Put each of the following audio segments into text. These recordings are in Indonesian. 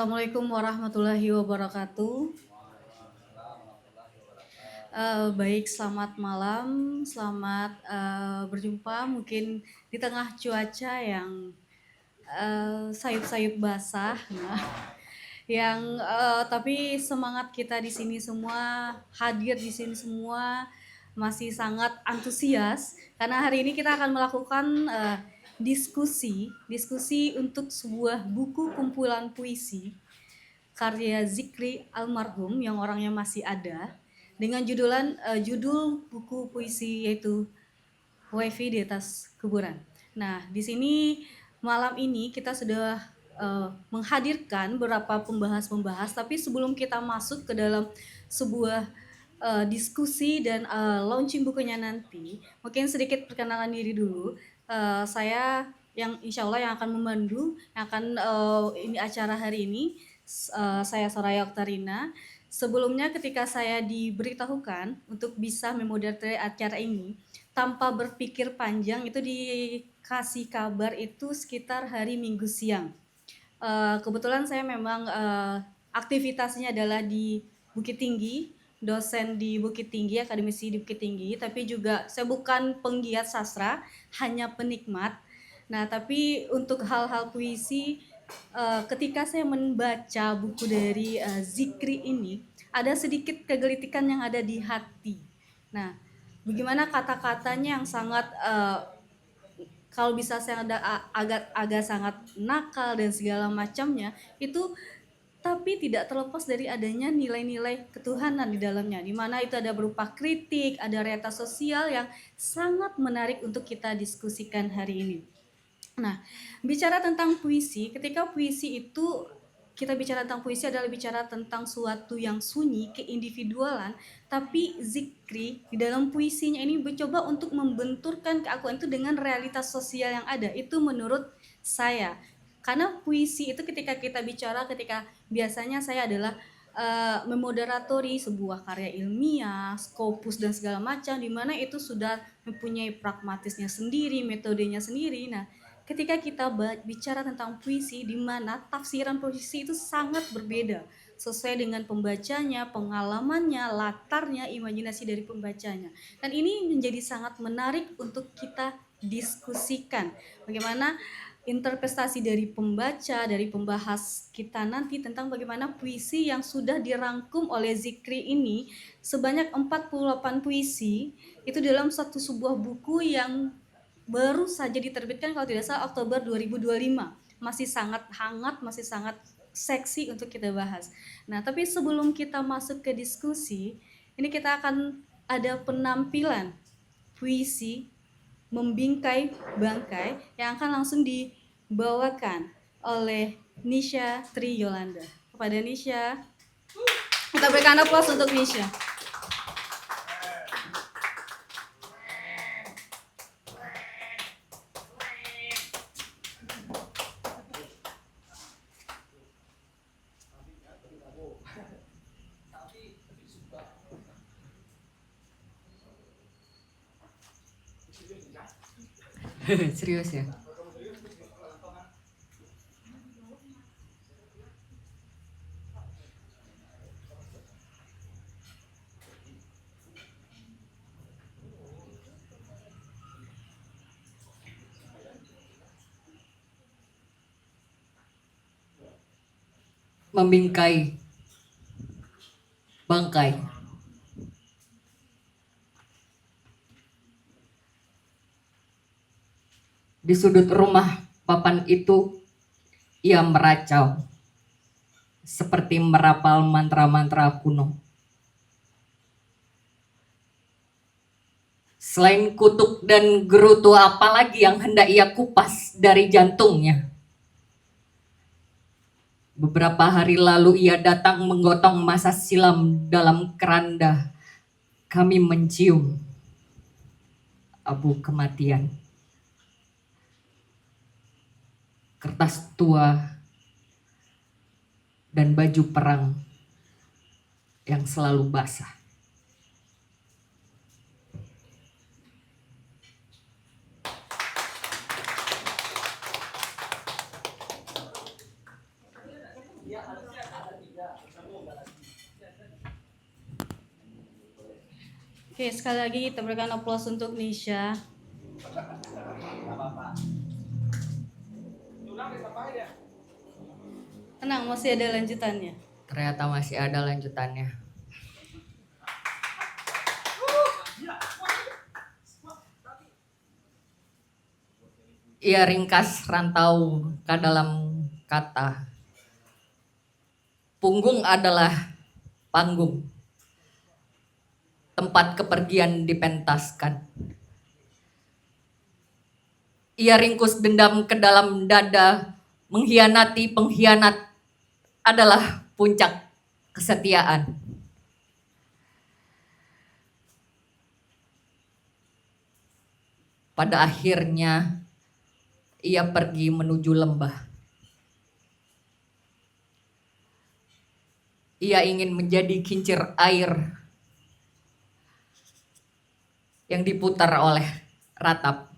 Assalamualaikum warahmatullahi wabarakatuh. Baik, selamat malam, selamat berjumpa mungkin di tengah cuaca yang sayup-sayup basah, nah, yang tapi semangat kita di sini semua, hadir di sini semua masih sangat antusias karena hari ini kita akan melakukan diskusi untuk sebuah buku kumpulan puisi karya Zikri almarhum yang orangnya masih ada dengan judul buku puisi yaitu WiFi di atas kuburan. Nah, di sini malam ini kita sudah menghadirkan beberapa pembahas-pembahas, tapi sebelum kita masuk ke dalam sebuah diskusi dan launching bukunya nanti, mungkin sedikit perkenalan diri dulu. Saya yang insya Allah yang akan memandu, yang akan ini acara hari ini. Saya Soraya Oktarina. Sebelumnya ketika saya diberitahukan untuk bisa memoderate acara ini, tanpa berpikir panjang itu dikasih kabar itu sekitar hari Minggu siang. Kebetulan saya memang aktivitasnya adalah di Bukit Tinggi, dosen di Bukit Tinggi, akademisi di Bukit Tinggi, tapi juga saya bukan penggiat sastra, hanya penikmat. Nah, tapi untuk hal-hal puisi, ketika saya membaca buku dari Zikri ini, ada sedikit kegelitikan yang ada di hati. Nah, bagaimana kata-katanya yang sangat kalau bisa saya ada agak sangat nakal dan segala macamnya itu, tapi tidak terlepas dari adanya nilai-nilai ketuhanan di dalamnya, di mana itu ada berupa kritik, ada realitas sosial yang sangat menarik untuk kita diskusikan hari ini. Nah, bicara tentang puisi, ketika puisi itu kita bicara tentang puisi adalah bicara tentang suatu yang sunyi, keindividualan, tapi Zikri di dalam puisinya ini mencoba untuk membenturkan keakuan itu dengan realitas sosial yang ada. Itu menurut saya. Karena puisi itu ketika kita bicara, ketika biasanya saya adalah memoderatori sebuah karya ilmiah, skopus dan segala macam, di mana itu sudah mempunyai pragmatisnya sendiri, metodenya sendiri. Nah, ketika kita bicara tentang puisi, di mana tafsiran puisi itu sangat berbeda sesuai dengan pembacanya, pengalamannya, latarnya, imajinasi dari pembacanya. Dan ini menjadi sangat menarik untuk kita diskusikan. Bagaimana interpretasi dari pembaca, dari pembahas kita nanti tentang bagaimana puisi yang sudah dirangkum oleh Zikri ini sebanyak 48 puisi itu dalam satu sebuah buku yang baru saja diterbitkan kalau tidak salah Oktober 2025. Masih sangat hangat, masih sangat seksi untuk kita bahas. Nah, tapi sebelum kita masuk ke diskusi, ini kita akan ada penampilan puisi Membingkai Bangkai yang akan langsung dibawakan oleh Nisha Tri Yolanda. Kepada Nisha, kita berikan aplaus untuk Nisha. Serius ya? Membingkai bangkai. Di sudut rumah papan itu ia meracau seperti merapal mantra-mantra kuno. Selain kutuk dan gerutu, apalagi yang hendak ia kupas dari jantungnya. Beberapa hari lalu ia datang menggotong masa silam dalam keranda. Kami mencium abu kematian. Kertas tua dan baju perang yang selalu basah. Oke, sekali lagi kita berikan aplaus untuk Nisha. Tenang, masih ada lanjutannya. Ternyata masih ada lanjutannya. Ia ringkas rantau ke dalam kata. Punggung adalah panggung. Tempat kepergian dipentaskan. Ia ringkus dendam ke dalam dada. Mengkhianati pengkhianat adalah puncak kesetiaan. Pada akhirnya ia pergi menuju lembah. Ia ingin menjadi kincir air yang diputar oleh ratap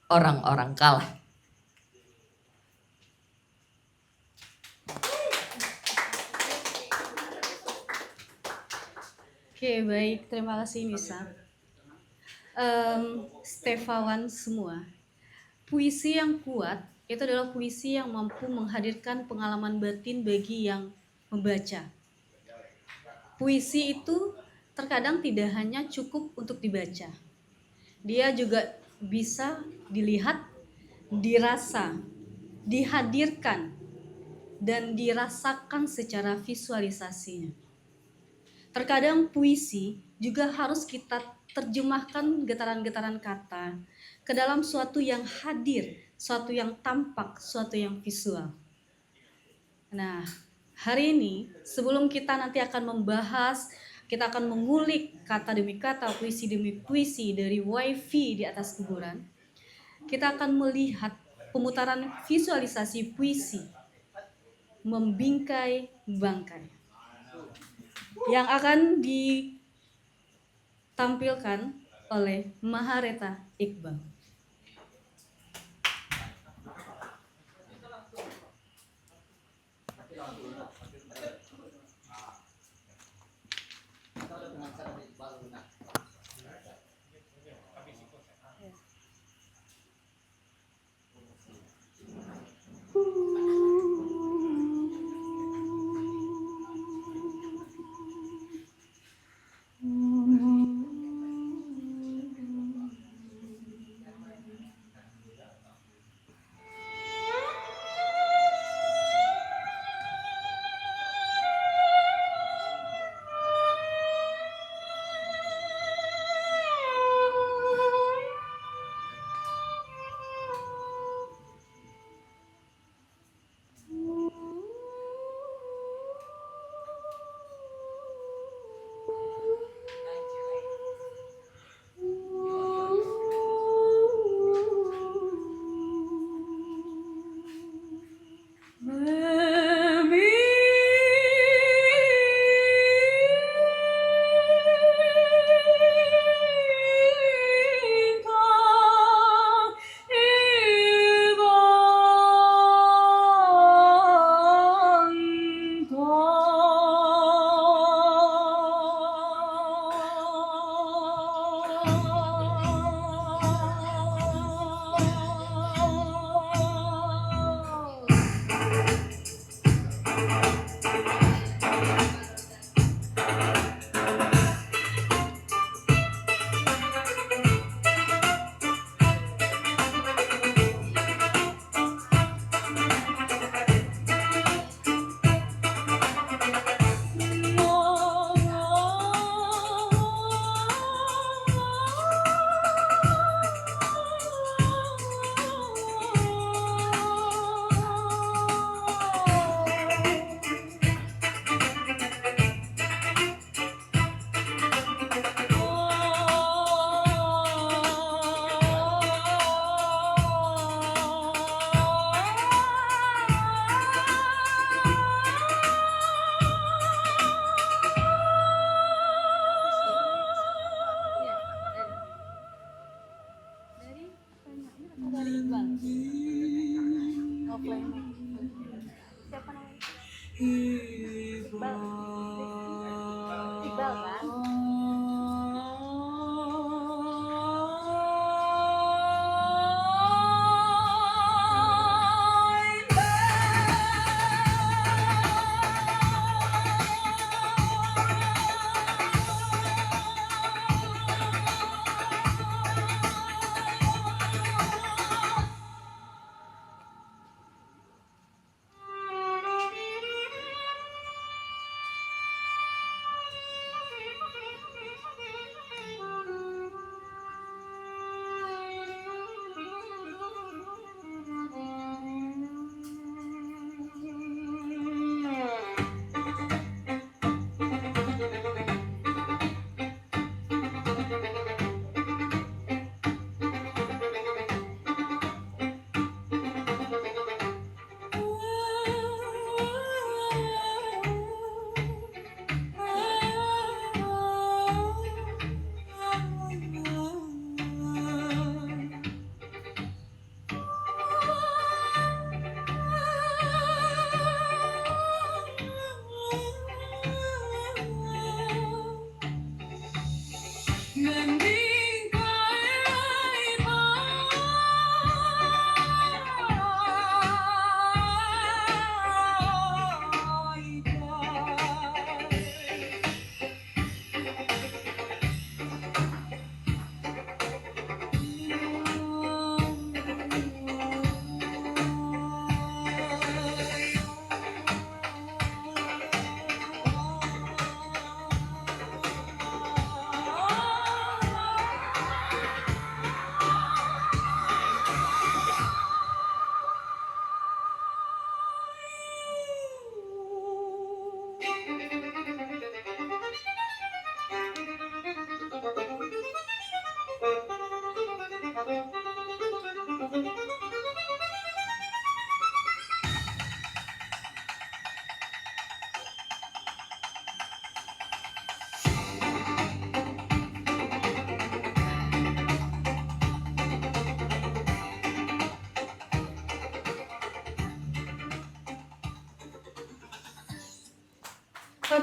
orang-orang kalah. Oke, baik. Terima kasih, Nisa. Stefawan semua. Puisi yang kuat itu adalah puisi yang mampu menghadirkan pengalaman batin bagi yang membaca. Puisi itu terkadang tidak hanya cukup untuk dibaca. Dia juga bisa dilihat, dirasa, dihadirkan, dan dirasakan secara visualisasinya. Terkadang puisi juga harus kita terjemahkan getaran-getaran kata ke dalam suatu yang hadir, suatu yang tampak, suatu yang visual. Nah, hari ini sebelum kita nanti akan membahas, kita akan mengulik kata demi kata, puisi demi puisi dari WiFi di atas kuburan. Kita akan melihat pemutaran visualisasi puisi Membingkai Bangkai yang akan ditampilkan oleh Mahareta Iqbal. Iqbal kan?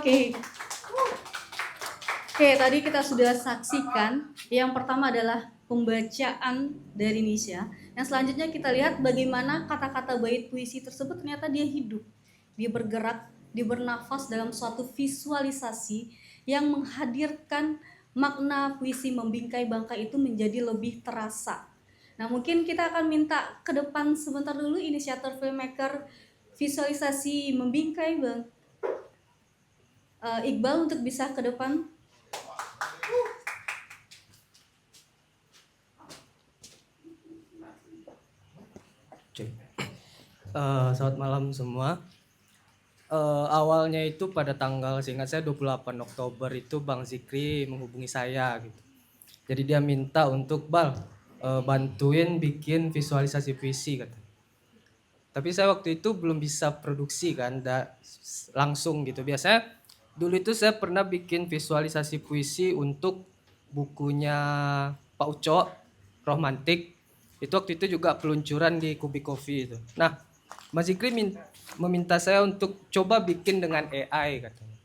Oke, tadi kita sudah saksikan yang pertama adalah pembacaan dari Nisha. Yang selanjutnya kita lihat bagaimana kata-kata bait puisi tersebut ternyata dia hidup, dia bergerak, dia bernafas dalam suatu visualisasi yang menghadirkan makna puisi membingkai bangkai itu menjadi lebih terasa. Nah, mungkin kita akan minta ke depan sebentar dulu inisiator filmmaker visualisasi membingkai Iqbal untuk bisa ke depan. Selamat malam semua. Awalnya itu pada tanggal, seingat saya 28 Oktober itu Bang Zikri menghubungi saya gitu. Jadi dia minta untuk bantuin bikin visualisasi puisi kata. Tapi saya waktu itu belum bisa produksi kan, langsung gitu. Biasanya dulu itu saya pernah bikin visualisasi puisi untuk bukunya Pak Uco, Romantik. Itu waktu itu juga peluncuran di Kubik Coffee itu. Nah, Mas Zikri meminta saya untuk coba bikin dengan AI katanya.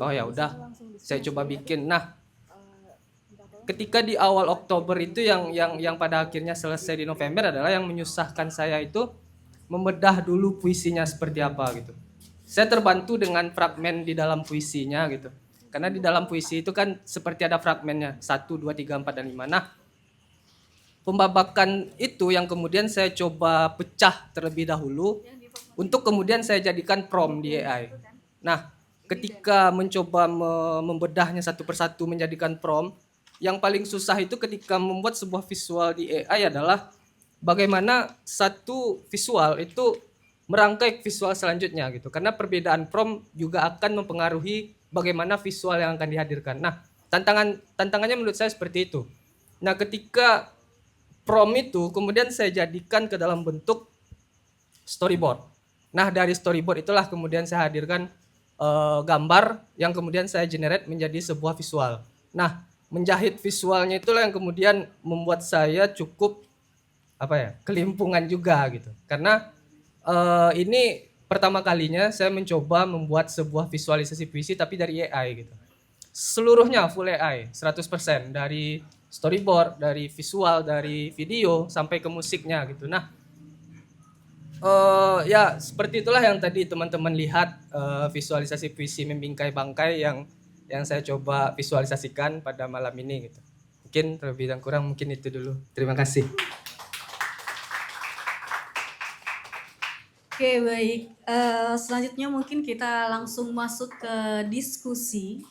Oh ya udah, saya coba bikin. Nah, ketika di awal Oktober itu yang pada akhirnya selesai di November adalah yang menyusahkan saya itu membedah dulu puisinya seperti apa gitu. Saya terbantu dengan fragmen di dalam puisinya gitu. Karena di dalam puisi itu kan seperti ada fragmennya 1, 2, 3, 4, dan 5. Nah, pembabakan itu yang kemudian saya coba pecah terlebih dahulu untuk kemudian saya jadikan prompt di AI. Nah, ketika mencoba membedahnya satu persatu menjadikan prompt, yang paling susah itu ketika membuat sebuah visual di AI adalah bagaimana satu visual itu merangkai visual selanjutnya gitu. Karena perbedaan prompt juga akan mempengaruhi bagaimana visual yang akan dihadirkan. Nah, tantangannya menurut saya seperti itu. Nah, ketika prompt itu kemudian saya jadikan ke dalam bentuk storyboard. Nah, dari storyboard itulah kemudian saya hadirkan gambar yang kemudian saya generate menjadi sebuah visual. Nah, menjahit visualnya itulah yang kemudian membuat saya cukup kelimpungan juga gitu. Karena ini pertama kalinya saya mencoba membuat sebuah visualisasi puisi tapi dari AI gitu. Seluruhnya full AI, 100% dari storyboard, dari visual, dari video sampai ke musiknya gitu. Nah, ya seperti itulah yang tadi teman-teman lihat, visualisasi puisi Membingkai Bangkai yang saya coba visualisasikan pada malam ini gitu. Mungkin terlebih dan kurang mungkin itu dulu. Terima kasih. Oke, baik. Selanjutnya mungkin kita langsung masuk ke diskusi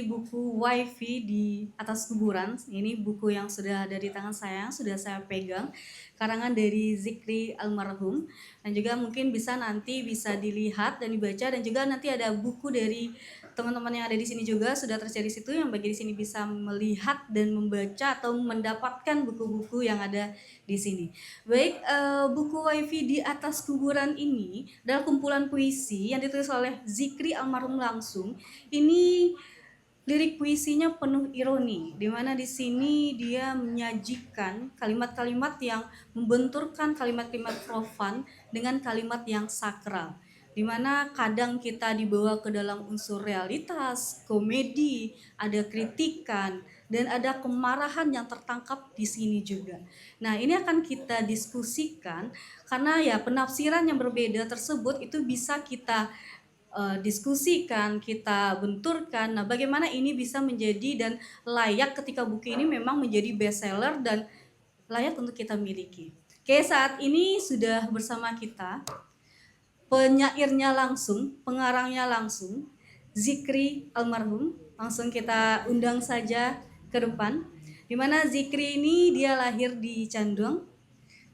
buku Wifi di atas kuburan. Ini buku yang sudah ada di tangan saya, sudah saya pegang, karangan dari Zikri almarhum, dan juga mungkin nanti bisa dilihat dan dibaca, dan juga nanti ada buku dari teman-teman yang ada di sini juga sudah tersedia di situ, yang bagi di sini bisa melihat dan membaca atau mendapatkan buku-buku yang ada di sini. Baik, buku Wifi di atas kuburan ini adalah kumpulan puisi yang ditulis oleh Zikri almarhum langsung. Ini lirik puisinya penuh ironi, di mana di sini dia menyajikan kalimat-kalimat yang membenturkan kalimat-kalimat profan dengan kalimat yang sakral, di mana kadang kita dibawa ke dalam unsur realitas, komedi, ada kritikan, dan ada kemarahan yang tertangkap di sini juga. Nah, ini akan kita diskusikan karena ya penafsiran yang berbeda tersebut itu bisa kita diskusikan, kita benturkan. Nah, bagaimana ini bisa menjadi dan layak ketika buku ini memang menjadi bestseller dan layak untuk kita miliki. Oke, saat ini sudah bersama kita penyairnya langsung, pengarangnya langsung, Zikri almarhum. Langsung kita undang saja ke depan. Di mana Zikri ini dia lahir di Canduang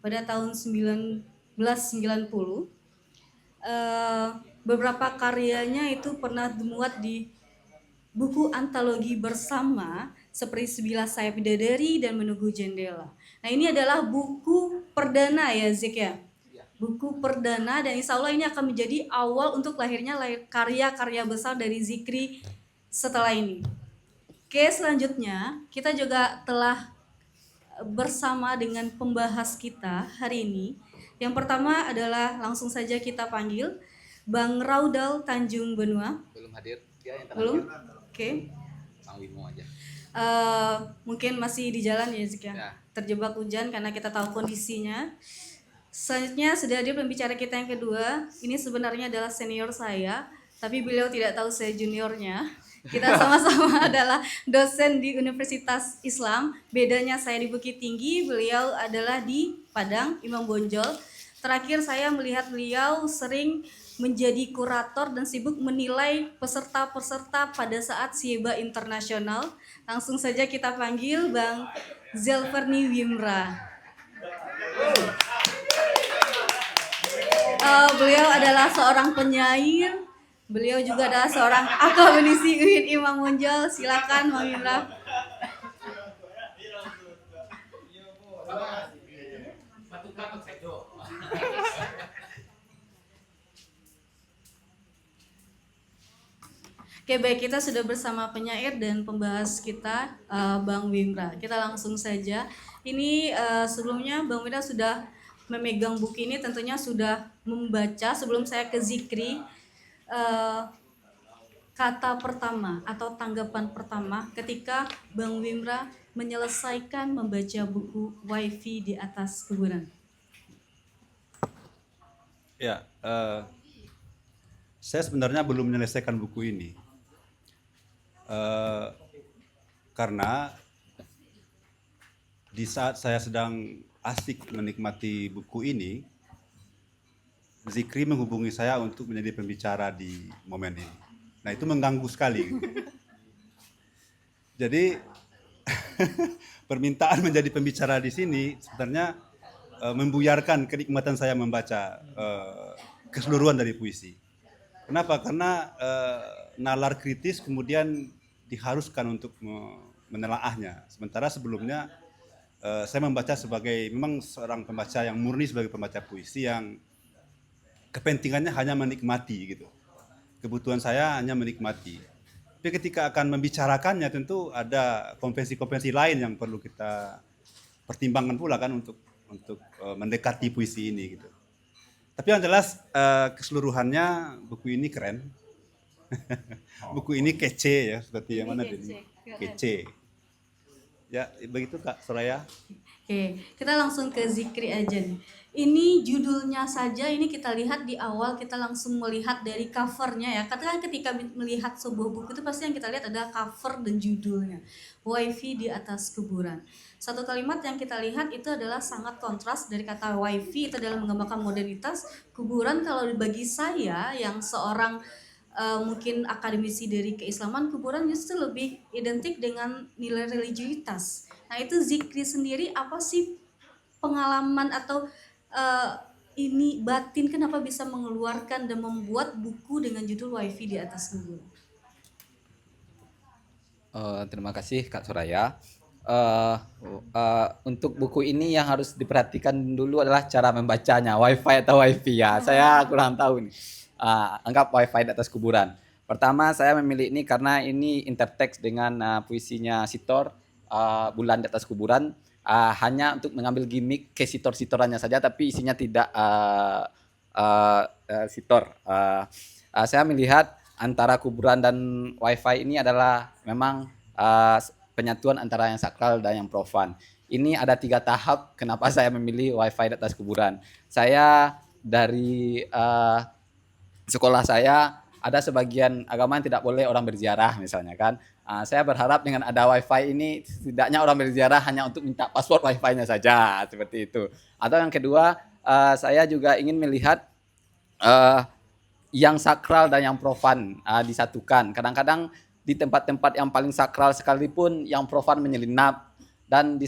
pada tahun 1990. Beberapa karyanya itu pernah dimuat di buku antologi bersama seperti Sebilah Sayap Bidadari dan Menunggu Jendela. Nah, ini adalah buku perdana ya Zik ya. Buku perdana, dan insya Allah ini akan menjadi awal untuk lahirnya karya-karya besar dari Zikri setelah ini. Oke, selanjutnya kita juga telah bersama dengan pembahas kita hari ini. Yang pertama adalah langsung saja kita panggil Bang Raudal Tanjung Benua. Belum hadir dia yang Belum? terakhir. Oke. Bang Wimo aja. Mungkin masih di jalan ya Zik ya. Ya. Terjebak hujan karena kita tahu kondisinya. Selanjutnya sudah hadir pembicara kita yang kedua. Ini sebenarnya adalah senior saya, tapi beliau tidak tahu saya juniornya. Kita sama-sama adalah dosen di Universitas Islam. Bedanya saya di Bukit Tinggi, beliau adalah di Padang, Imam Bonjol. Terakhir saya melihat beliau sering menjadi kurator dan sibuk menilai peserta-peserta pada saat Sieba Internasional. Langsung saja kita panggil Bang Zelverni Wimra. Beliau adalah seorang penyair. Beliau juga adalah seorang akademisi UIN Imam Bonjol. Silakan Bang Wimra. Oke, baik, kita sudah bersama penyair dan pembahas kita, Bang Wimra. Kita langsung saja. Ini sebelumnya Bang Wimra sudah memegang buku ini, tentunya sudah membaca. Sebelum saya ke Zikri, kata pertama atau tanggapan pertama ketika Bang Wimra menyelesaikan membaca buku Wifi di atas kuburan. Ya, saya sebenarnya belum menyelesaikan buku ini. Karena di saat saya sedang asik menikmati buku ini, Zikri menghubungi saya untuk menjadi pembicara di momen ini. Nah, itu mengganggu sekali. Jadi permintaan menjadi pembicara di sini sebenarnya membuyarkan kenikmatan saya membaca keseluruhan dari puisi. Kenapa? Karena nalar kritis kemudian diharuskan untuk menelaahnya. Sementara sebelumnya saya membaca sebagai memang seorang pembaca yang murni, sebagai pembaca puisi yang kepentingannya hanya menikmati gitu. Kebutuhan saya hanya menikmati. Tapi ketika akan membicarakannya tentu ada konvensi-konvensi lain yang perlu kita pertimbangkan pula kan untuk mendekati puisi ini gitu. Tapi yang jelas keseluruhannya buku ini keren. Buku ini kece ya, seperti yang mana ini? Kece. Ya, begitu Kak Soraya. Oke, kita langsung ke Zikri aja nih. Ini judulnya saja, ini kita lihat di awal, kita langsung melihat dari covernya ya. Karena ketika melihat sebuah buku itu pasti yang kita lihat adalah cover dan judulnya. Wifi di atas kuburan. Satu kalimat yang kita lihat itu adalah sangat kontras dari kata wifi, itu adalah menggambarkan modernitas. Kuburan kalau bagi saya yang seorang mungkin akademisi dari keislaman, kuburan justru lebih identik dengan nilai religiusitas. Nah itu Zikri sendiri apa sih pengalaman atau ini batin kenapa bisa mengeluarkan dan membuat buku dengan judul Wifi di atas kuburan? Terima kasih Kak Soraya. Untuk buku ini yang harus diperhatikan dulu adalah cara membacanya, wifi atau wifi ya. Saya kurang tahu nih. Anggap wifi di atas kuburan. Pertama saya memilih ini karena ini interteks dengan puisinya Sitor, Bulan di atas kuburan. Hanya untuk mengambil gimmick ke sitor-sitorannya saja, tapi isinya tidak sitor. Saya melihat antara kuburan dan wifi ini adalah memang penyatuan antara yang sakral dan yang profan. Ini ada 3 tahap kenapa saya memilih wifi di atas kuburan. Saya dari sekolah saya ada sebagian agama yang tidak boleh orang berziarah misalnya kan. Saya berharap dengan ada wifi ini setidaknya orang berziarah hanya untuk minta password wifi-nya saja seperti itu. Atau yang kedua, saya juga ingin melihat yang sakral dan yang profan disatukan. Kadang-kadang di tempat-tempat yang paling sakral sekalipun yang profan menyelinap, dan di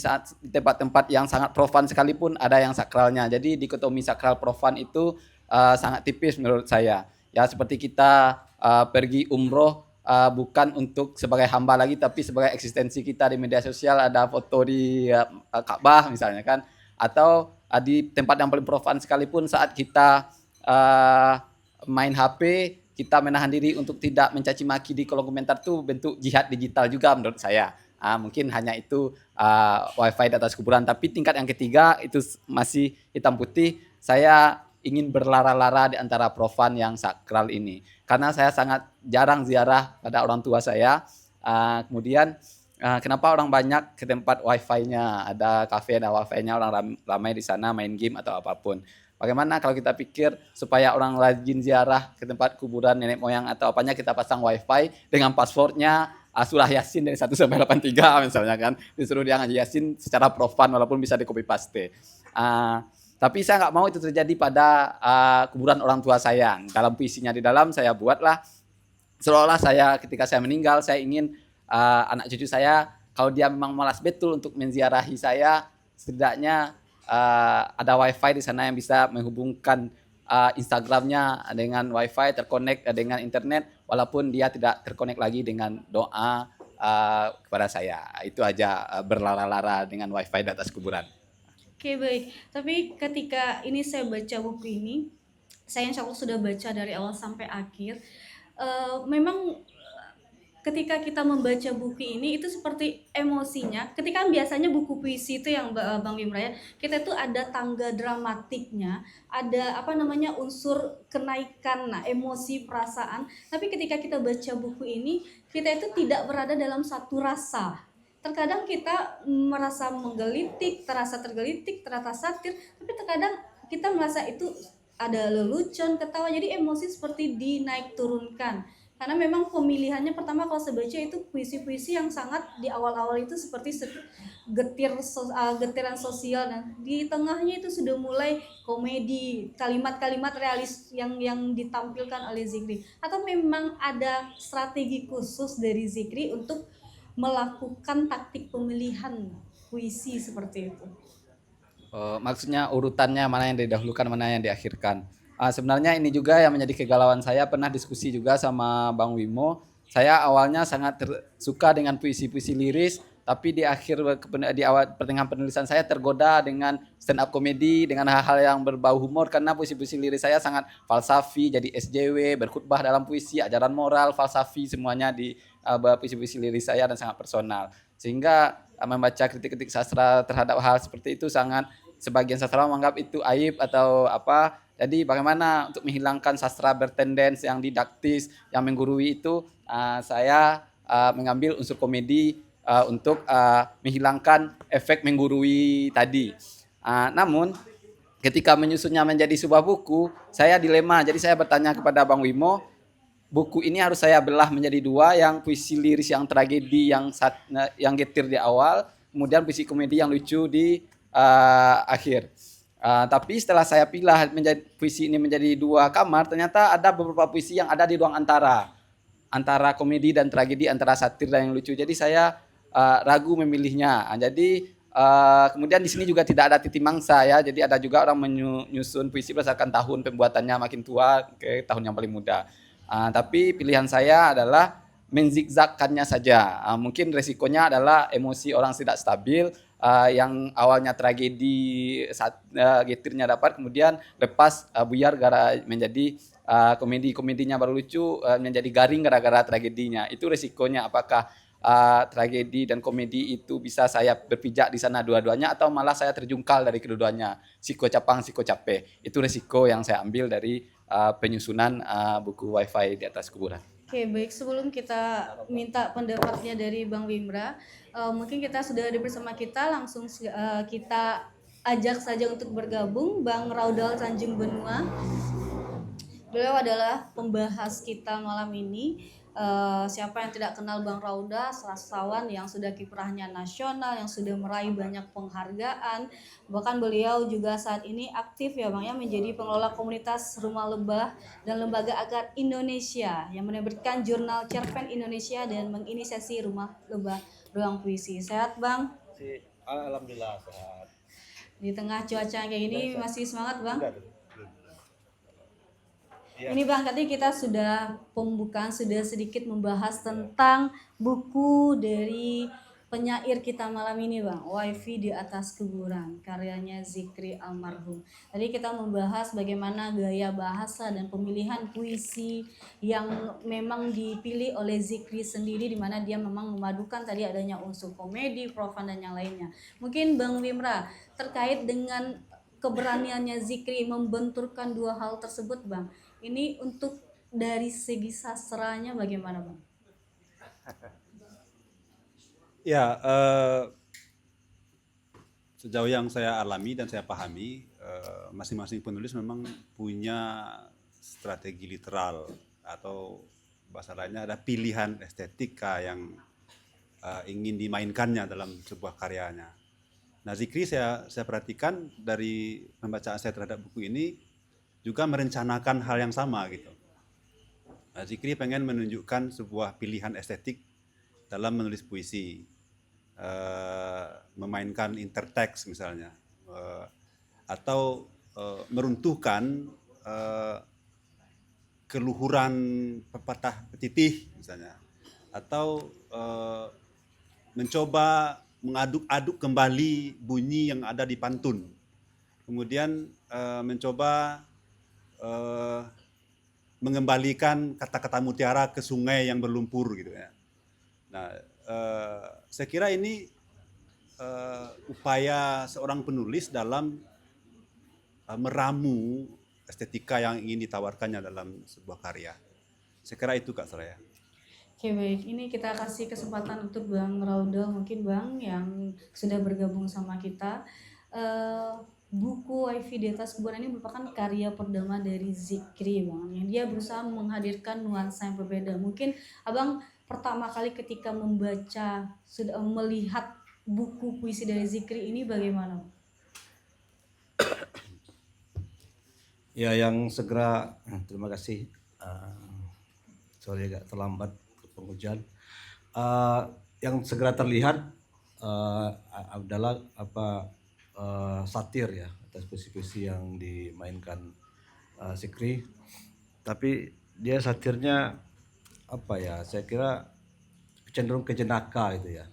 tempat-tempat yang sangat profan sekalipun ada yang sakralnya. Jadi dikotomi sakral profan itu sangat tipis menurut saya. Ya seperti kita pergi umroh bukan untuk sebagai hamba lagi, tapi sebagai eksistensi kita di media sosial, ada foto di Ka'bah misalnya kan, atau di tempat yang paling profan sekalipun saat kita main HP, kita menahan diri untuk tidak mencaci maki di kolom komentar itu bentuk jihad digital juga menurut saya. Mungkin hanya itu wifi di atas kuburan, tapi tingkat yang ketiga itu masih hitam putih. Saya ingin berlara-lara di antara profan yang sakral ini. Karena saya sangat jarang ziarah pada orang tua saya. Kemudian kenapa orang banyak ke tempat wifi-nya, ada kafe, ada wifi-nya, orang ramai di sana main game atau apapun. Bagaimana kalau kita pikir supaya orang rajin ziarah ke tempat kuburan nenek moyang atau apanya, kita pasang wifi dengan passwordnya surah Yasin dari 1 sampai 83 misalnya kan. Disuruh dia ngaji Yasin secara profan walaupun bisa di copy paste. Tapi saya nggak mau itu terjadi pada kuburan orang tua saya. Dalam puisinya di dalam saya buatlah seolah-olah saya ketika saya meninggal, saya ingin anak cucu saya kalau dia memang malas betul untuk menziarahi saya, setidaknya ada wifi di sana yang bisa menghubungkan Instagramnya dengan wifi, terkonek dengan internet, walaupun dia tidak terkonek lagi dengan doa kepada saya. Itu aja berlara-lara dengan wifi di atas kuburan. Oke baik, tapi ketika ini saya baca buku ini, saya insya Allah sudah baca dari awal sampai akhir. Memang ketika kita membaca buku ini itu seperti emosinya. Ketika biasanya buku puisi itu yang Bang Bimra ya, kita itu ada tangga dramatiknya, ada unsur kenaikan, emosi, perasaan. Tapi ketika kita baca buku ini, kita itu tidak berada dalam satu rasa. Terkadang kita merasa menggelitik, terasa tergelitik, terasa satir, tapi terkadang kita merasa itu ada lelucon, ketawa, jadi emosi seperti dinaik turunkan. Karena memang pemilihannya pertama kalau saya baca itu puisi-puisi yang sangat di awal-awal itu seperti getiran sosial, dan di tengahnya itu sudah mulai komedi, kalimat-kalimat realis yang ditampilkan oleh Zikri. Atau memang ada strategi khusus dari Zikri untuk melakukan taktik pemilihan puisi seperti itu? Maksudnya urutannya mana yang didahulukan, mana yang diakhirkan. Sebenarnya ini juga yang menjadi kegalauan saya. Pernah diskusi juga sama Bang Wimo. Saya awalnya sangat suka dengan puisi-puisi liris, tapi di awal pertengahan penulisan saya tergoda dengan stand up komedi, dengan hal-hal yang berbau humor, karena puisi-puisi liris saya sangat falsafi, jadi SJW, berkhutbah dalam puisi, ajaran moral, falsafi, semuanya di puisi-puisi liris saya dan sangat personal. Sehingga membaca kritik-kritik sastra terhadap hal seperti itu sangat, sebagian sastrawan menganggap itu aib atau apa, Jadi bagaimana untuk menghilangkan sastra bertendens yang didaktis, yang menggurui itu, saya mengambil unsur komedi untuk menghilangkan efek menggurui tadi. Namun ketika menyusunnya menjadi sebuah buku, saya dilema. Jadi saya bertanya kepada Bang Wimo, buku ini harus saya belah menjadi dua, yang puisi liris yang tragedi yang getir di awal, kemudian puisi komedi yang lucu di akhir. Tapi setelah saya pilah puisi ini menjadi dua kamar, ternyata ada beberapa puisi yang ada di ruang antara komedi dan tragedi, antara satir dan yang lucu. Jadi saya ragu memilihnya. Jadi kemudian di sini juga tidak ada titi mangsa ya. Jadi ada juga orang menyusun puisi berdasarkan tahun pembuatannya, makin tua ke tahun yang paling muda. Tapi pilihan saya adalah menzigzagkannya saja. Mungkin resikonya adalah emosi orang tidak stabil, yang awalnya tragedi getirnya dapat, kemudian lepas buyar gara menjadi komedinya baru lucu, menjadi garing gara-gara tragedinya. Itu resikonya, apakah tragedi dan komedi itu bisa saya berpijak di sana dua-duanya, atau malah saya terjungkal dari kedua-duanya, siko capang siko cape. Itu resiko yang saya ambil dari penyusunan buku Wifi di atas kuburan. Oke, baik, sebelum kita minta pendapatnya dari Bang Wimra, mungkin kita sudah ada bersama kita, langsung kita ajak saja untuk bergabung Bang Raudal Tanjung Benua. Beliau adalah pembahas kita malam ini. Siapa yang tidak kenal Bang Rauda, sastrawan yang sudah kiprahnya nasional, yang sudah meraih banyak penghargaan. Bahkan beliau juga saat ini aktif ya Bang ya, menjadi pengelola komunitas Rumah Lebah dan Lembaga Akad Indonesia yang menerbitkan jurnal Cerpen Indonesia dan menginisiasi Rumah Lebah Ruang Puisi. Sehat Bang? Alhamdulillah sehat. Di tengah cuaca kayak gini masih semangat Bang? Ya. Ini Bang, tadi kita sudah pembukaan, sudah sedikit membahas tentang buku dari penyair kita malam ini Bang, Wifi di Atas Kuburan, karyanya Zikri almarhum. Tadi kita membahas bagaimana gaya bahasa dan pemilihan puisi yang memang dipilih oleh Zikri sendiri, di mana dia memang memadukan tadi adanya unsur komedi, profan dan yang lainnya. Mungkin Bang Wimra, terkait dengan keberaniannya Zikri membenturkan dua hal tersebut Bang, ini untuk dari segi sastranya bagaimana Bang? Ya, sejauh yang saya alami dan saya pahami, masing-masing penulis memang punya strategi literal, atau bahasa lainnya ada pilihan estetika yang ingin dimainkannya dalam sebuah karyanya. Nah, Zikri saya perhatikan dari pembacaan saya terhadap buku ini juga merencanakan hal yang sama gitu. Nah, Zikri pengen menunjukkan sebuah pilihan estetik dalam menulis puisi, memainkan interteks misalnya, atau meruntuhkan keluhuran pepatah petitih misalnya, atau mencoba mengaduk-aduk kembali bunyi yang ada di pantun, kemudian mencoba mengembalikan kata-kata mutiara ke sungai yang berlumpur gitu ya. Nah, saya kira ini upaya seorang penulis dalam meramu estetika yang ingin ditawarkannya dalam sebuah karya. Saya kira itu Kak Soraya. Oke baik, ini kita kasih kesempatan untuk Bang Raudal mungkin Bang yang sudah bergabung sama kita. Buku Wifi di Atas Kuburan ini merupakan karya perdana dari Zikri Bang, yang dia berusaha menghadirkan nuansa yang berbeda. Mungkin Abang pertama kali ketika membaca, sudah melihat buku puisi dari Zikri ini bagaimana? Ya, yang segera terima kasih. Sorry agak terlambat ke penghujan. Yang segera terlihat adalah satir ya atas puisi-puisi yang dimainkan Zikri. Tapi dia satirnya saya kira cenderung ke jenaka gitu ya.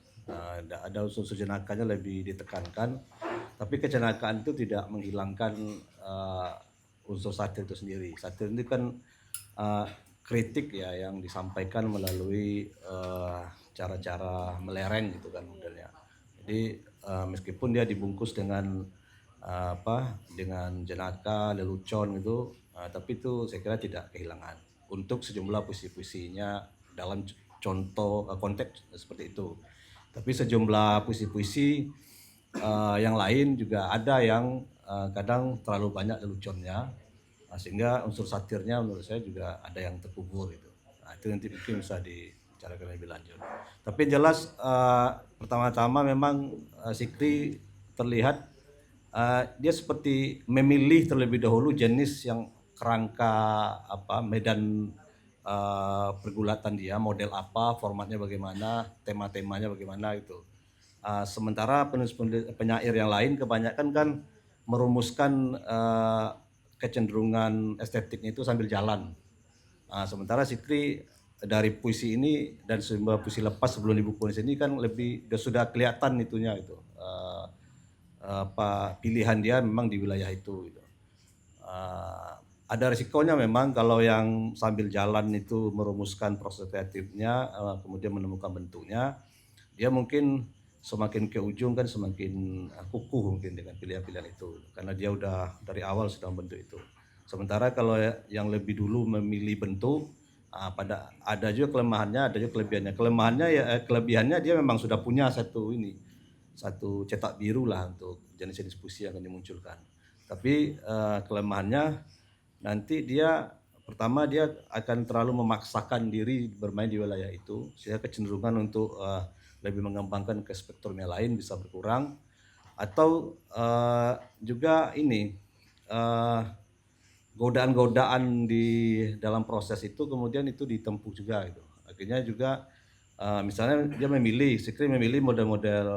Ada unsur jenakanya lebih ditekankan, tapi kejenakaan itu tidak menghilangkan unsur satir itu sendiri. Satir itu kan kritik ya yang disampaikan melalui cara-cara melereng gitu kan modelnya. Jadi meskipun dia dibungkus dengan dengan jenaka, lelucon gitu, tapi itu saya kira tidak kehilangan untuk sejumlah puisi-puisinya dalam contoh konteks seperti itu. Tapi sejumlah puisi-puisi yang lain juga ada yang kadang terlalu banyak leluconnya, sehingga unsur satirnya menurut saya juga ada yang terkubur itu. Nah, itu nanti mungkin bisa dibicarakan lebih lanjut. Tapi jelas pertama-tama memang Zikri terlihat dia seperti memilih terlebih dahulu jenis yang kerangka medan pergulatan dia, model apa, formatnya bagaimana, tema-temanya bagaimana itu. Sementara penyair yang lain kebanyakan kan merumuskan kecenderungan estetiknya itu sambil jalan. Sementara Zikri dari puisi ini dan sejumlah puisi lepas sebelum dibukukan ini kan lebih sudah kelihatan itunya itu. Pilihan dia memang di wilayah itu gitu. Ada risikonya memang kalau yang sambil jalan itu merumuskan proses kreatifnya, kemudian menemukan bentuknya, dia mungkin semakin ke ujung kan semakin kukuh mungkin dengan pilihan-pilihan itu, karena dia udah dari awal sudah membentuk itu. Sementara kalau yang lebih dulu memilih bentuk, ada juga kelemahannya, ada juga kelebihannya. Kelebihannya dia memang sudah punya satu cetak biru lah untuk jenis-jenis puisi yang akan dimunculkan. Tapi kelemahannya nanti pertama dia akan terlalu memaksakan diri bermain di wilayah itu, sehingga kecenderungan untuk lebih mengembangkan ke spektrum yang lain bisa berkurang, atau juga godaan-godaan di dalam proses itu kemudian itu ditempuh juga gitu. Akhirnya juga misalnya dia Zikri memilih model-model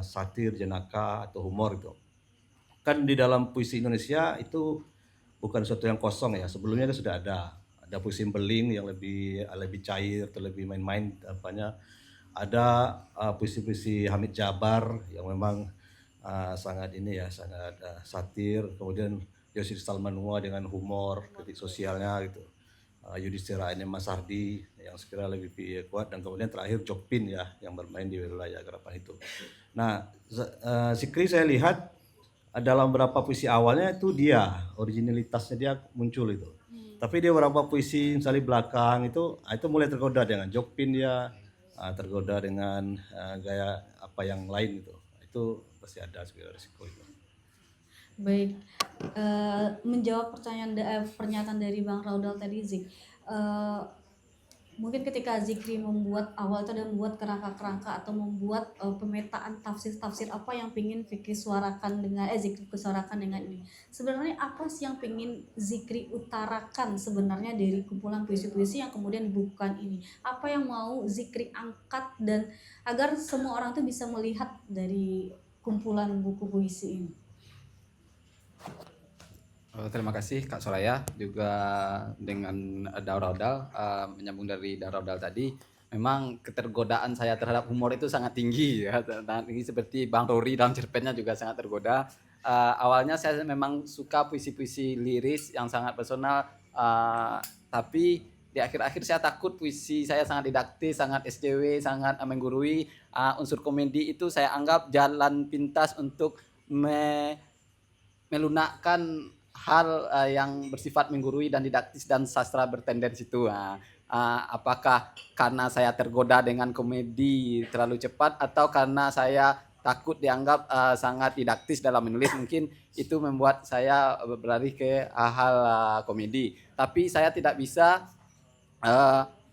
satir, jenaka atau humor itu. Kan di dalam puisi Indonesia itu bukan sesuatu yang kosong ya. Sebelumnya kan sudah ada puisi Beling yang lebih cair atau lebih main-main apanya. Ada puisi-puisi Hamid Jabar yang memang sangat satir. Kemudian Yosif Salmanua dengan humor, kritik sosialnya gitu. Yudhistira Ainem Masardi yang sekira lebih kuat, dan kemudian terakhir Jokpin ya yang bermain di wilayah garapan itu. Nah, Zikri saya lihat dalam beberapa puisi awalnya itu originalitasnya dia muncul itu. Tapi dia beberapa puisi misalnya belakang itu mulai tergoda dengan Jokpin dia, tergoda dengan gaya apa yang lain itu. Itu pasti ada segala risiko itu. Baik, menjawab pernyataan dari Bang Raudal tadi, Zik, mungkin ketika Zikri membuat kerangka-kerangka atau membuat pemetaan tafsir-tafsir apa yang pingin Zikri suarakan dengan ini, sebenarnya apa sih yang pingin Zikri utarakan sebenarnya dari kumpulan puisi-puisi yang kemudian dibukukan ini? Apa yang mau Zikri angkat dan agar semua orang tuh bisa melihat dari kumpulan buku puisi ini? Terima kasih Kak Soraya, juga dengan Dauraudal, menyambung dari Dauraudal tadi, memang ketergodaan saya terhadap humor itu sangat tinggi ya, sangat tinggi, seperti Bang Rory dalam cerpennya juga sangat tergoda. Awalnya saya memang suka puisi-puisi liris yang sangat personal, tapi di akhir-akhir saya takut puisi saya sangat didaktis, sangat SJW, sangat menggurui. Unsur komedi itu saya anggap jalan pintas untuk melunakkan hal yang bersifat menggurui dan didaktis dan sastra bertendensi itu. Apakah karena saya tergoda dengan komedi terlalu cepat, atau karena saya takut dianggap sangat didaktis dalam menulis, mungkin itu membuat saya berlari ke hal komedi. Tapi saya tidak bisa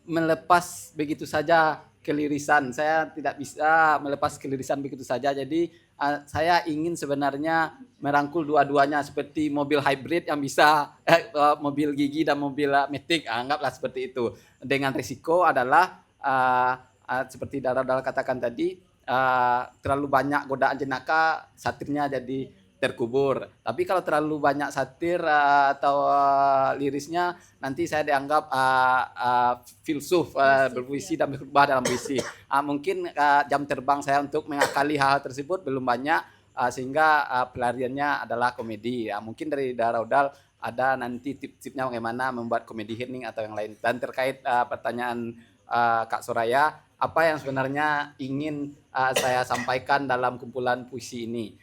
melepas begitu saja kelirisan. Saya tidak bisa melepas kelirisan begitu saja. Jadi saya ingin sebenarnya merangkul dua-duanya, seperti mobil hybrid yang bisa mobil gigi dan mobil matic, anggaplah seperti itu. Dengan risiko adalah seperti Dauraudal katakan tadi, terlalu banyak godaan jenaka, satirnya jadi terkubur. Tapi kalau terlalu banyak satir atau lirisnya, nanti saya dianggap filsuf, berpuisi dan berkhutbah dalam puisi. Mungkin jam terbang saya untuk mengakali hal tersebut belum banyak, sehingga pelariannya adalah komedi. Mungkin dari Dauraudal ada nanti tip-tipnya bagaimana membuat komedi hening atau yang lain. Dan terkait pertanyaan Kak Soraya, apa yang sebenarnya ingin saya sampaikan dalam kumpulan puisi ini?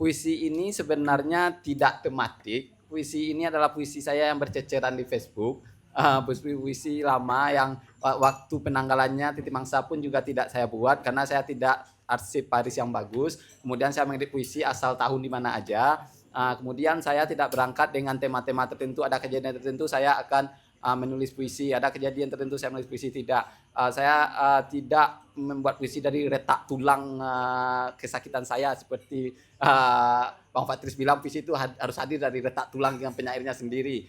puisi ini sebenarnya tidak tematik. Puisi ini adalah puisi saya yang berceceran di Facebook. Puisi lama yang waktu penanggalannya titik mangsa pun juga tidak saya buat karena saya tidak arsip Paris yang bagus. Kemudian saya mengedit puisi asal tahun di mana aja. Kemudian saya tidak berangkat dengan tema-tema tertentu. Ada kejadian tertentu saya akan menulis puisi. Ada kejadian tertentu saya menulis puisi. Tidak. Saya tidak membuat puisi dari retak tulang kesakitan saya seperti Bang Patris bilang puisi itu harus hadir dari retak tulang yang penyairnya sendiri.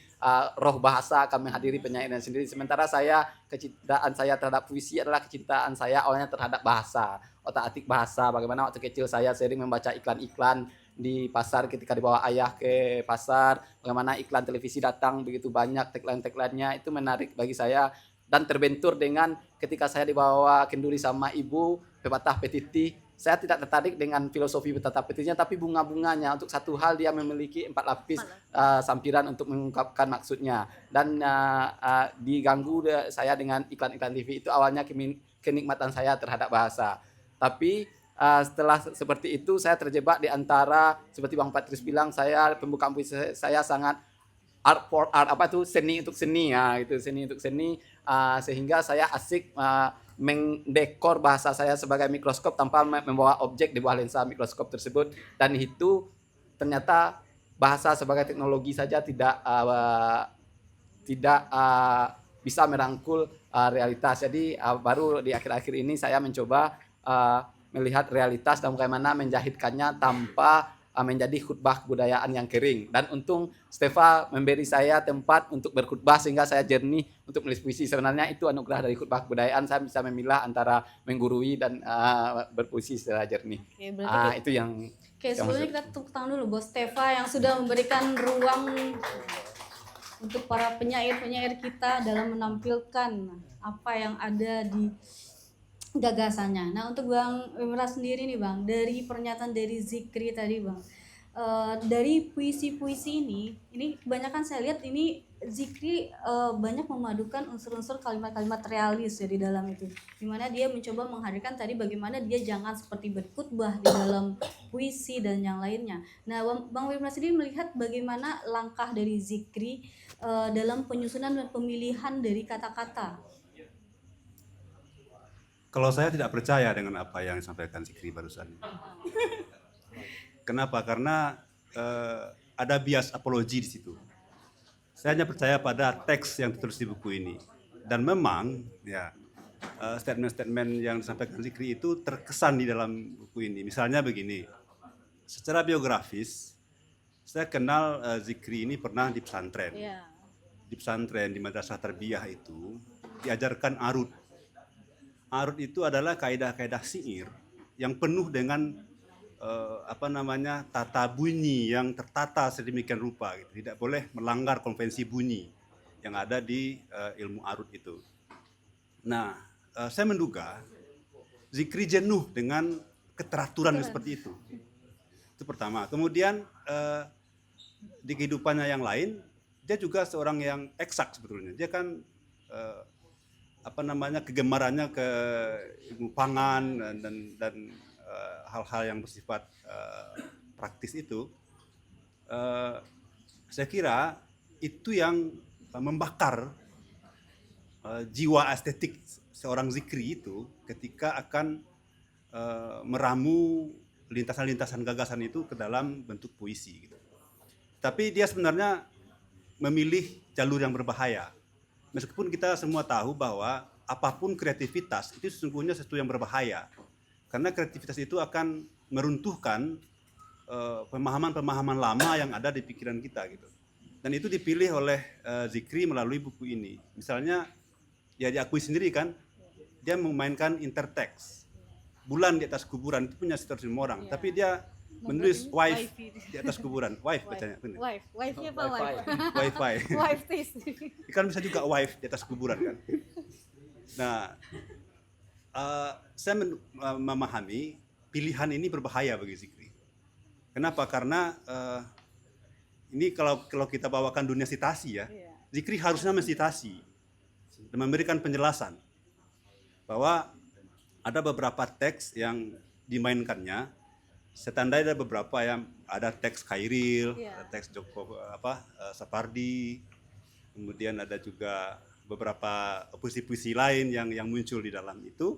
Roh bahasa akan menghadiri penyairnya sendiri. Sementara saya, kecintaan saya terhadap puisi adalah kecintaan saya awalnya terhadap bahasa, otak-atik bahasa. Bagaimana waktu kecil saya sering membaca iklan-iklan di pasar ketika dibawa ayah ke pasar, bagaimana iklan televisi datang begitu banyak tagline-tagline-nya, itu menarik bagi saya dan terbentur dengan ketika saya dibawa kenduri sama ibu pepatah petiti. Saya tidak tertarik dengan filosofi pepatah petitinya, tapi bunga-bunganya. Untuk satu hal dia memiliki 4 lapis sampiran untuk mengungkapkan maksudnya. Dan diganggu saya dengan iklan-iklan TV. Itu awalnya kenikmatan saya terhadap bahasa. Tapi setelah seperti itu saya terjebak di antara seperti Bang Patris bilang, saya pembukaan puisi saya sangat art for art, seni untuk seni seni untuk seni, sehingga saya asik mendekor bahasa saya sebagai mikroskop tanpa membawa objek di bawah lensa mikroskop tersebut, dan itu ternyata bahasa sebagai teknologi saja tidak bisa merangkul realitas. Jadi baru di akhir-akhir ini saya mencoba melihat realitas dan bagaimana menjahitkannya tanpa menjadi khutbah kebudayaan yang kering. Dan untung Stefa memberi saya tempat untuk berkhutbah sehingga saya jernih untuk menulis puisi. Sebenarnya itu anugerah dari khutbah kebudayaan, saya bisa memilah antara menggurui dan berpuisi secara jernih. Oke, berarti Itu yang sebelumnya kita tepuk tangan dulu buat Stefa yang sudah memberikan ruang untuk para penyair-penyair kita dalam menampilkan apa yang ada di gagasannya. Nah, untuk Bang Wimra sendiri nih Bang, dari pernyataan dari Zikri tadi Bang, dari puisi-puisi ini kebanyakan saya lihat ini Zikri banyak memadukan unsur-unsur kalimat-kalimat realis ya di dalam itu, dimana dia mencoba menghadirkan tadi bagaimana dia jangan seperti berkhutbah di dalam puisi dan yang lainnya. Nah, Bang Wimra sendiri melihat bagaimana langkah dari Zikri dalam penyusunan dan pemilihan dari kata-kata. Kalau saya tidak percaya dengan apa yang disampaikan Zikri barusan. Kenapa? Karena ada bias apologi di situ. Saya hanya percaya pada teks yang ditulis di buku ini. Dan memang ya statement-statement yang disampaikan Zikri itu terkesan di dalam buku ini. Misalnya begini, secara biografis saya kenal Zikri ini pernah di pesantren. Di pesantren, di madrasah tarbiyah itu diajarkan arud. Arud itu adalah kaidah-kaidah syair yang penuh dengan tata bunyi yang tertata sedemikian rupa gitu. Tidak boleh melanggar konvensi bunyi yang ada di ilmu arud itu. Nah, saya menduga Zikri jenuh dengan keteraturan seperti itu. Itu pertama. Kemudian di kehidupannya yang lain, dia juga seorang yang eksak sebetulnya. Dia kan kegemarannya ke ilmu pangan dan hal-hal yang bersifat praktis itu, saya kira itu yang membakar jiwa estetik seorang Zikri itu ketika akan meramu lintasan-lintasan gagasan itu ke dalam bentuk puisi gitu. Tapi dia sebenarnya memilih jalur yang berbahaya. Meskipun kita semua tahu bahwa apapun kreativitas itu sesungguhnya sesuatu yang berbahaya. Karena kreativitas itu akan meruntuhkan pemahaman-pemahaman lama yang ada di pikiran kita gitu. Dan itu dipilih oleh Zikri melalui buku ini. Misalnya, ya diakui sendiri kan, dia memainkan interteks. Bulan di atas kuburan itu punya sekitar semua orang, tapi dia menulis wife di atas kuburan. Wife bacanya. Wife-nya apa wife? Wifi. Wife taste. Kan bisa juga wife di atas kuburan kan. Nah, saya memahami pilihan ini berbahaya bagi Zikri. Kenapa? Karena ini kalau kita bawakan dunia sitasi ya, Zikri harusnya mensitasi dan memberikan penjelasan bahwa ada beberapa teks yang dimainkannya saya tandai ada beberapa yang ada teks Khairil, Iya. ada teks Joko Sapardi, kemudian ada juga beberapa puisi-puisi lain yang muncul di dalam itu.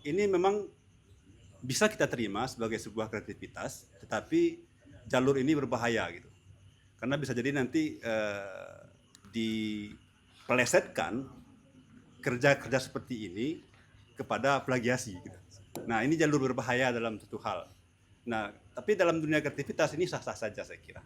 Ini memang bisa kita terima sebagai sebuah kreativitas, tetapi jalur ini berbahaya gitu. Karena bisa jadi nanti dipelesetkan kerja-kerja seperti ini kepada plagiasi gitu. Nah, ini jalur berbahaya dalam satu hal. Nah, tapi dalam dunia kreativitas ini sah-sah saja saya kira.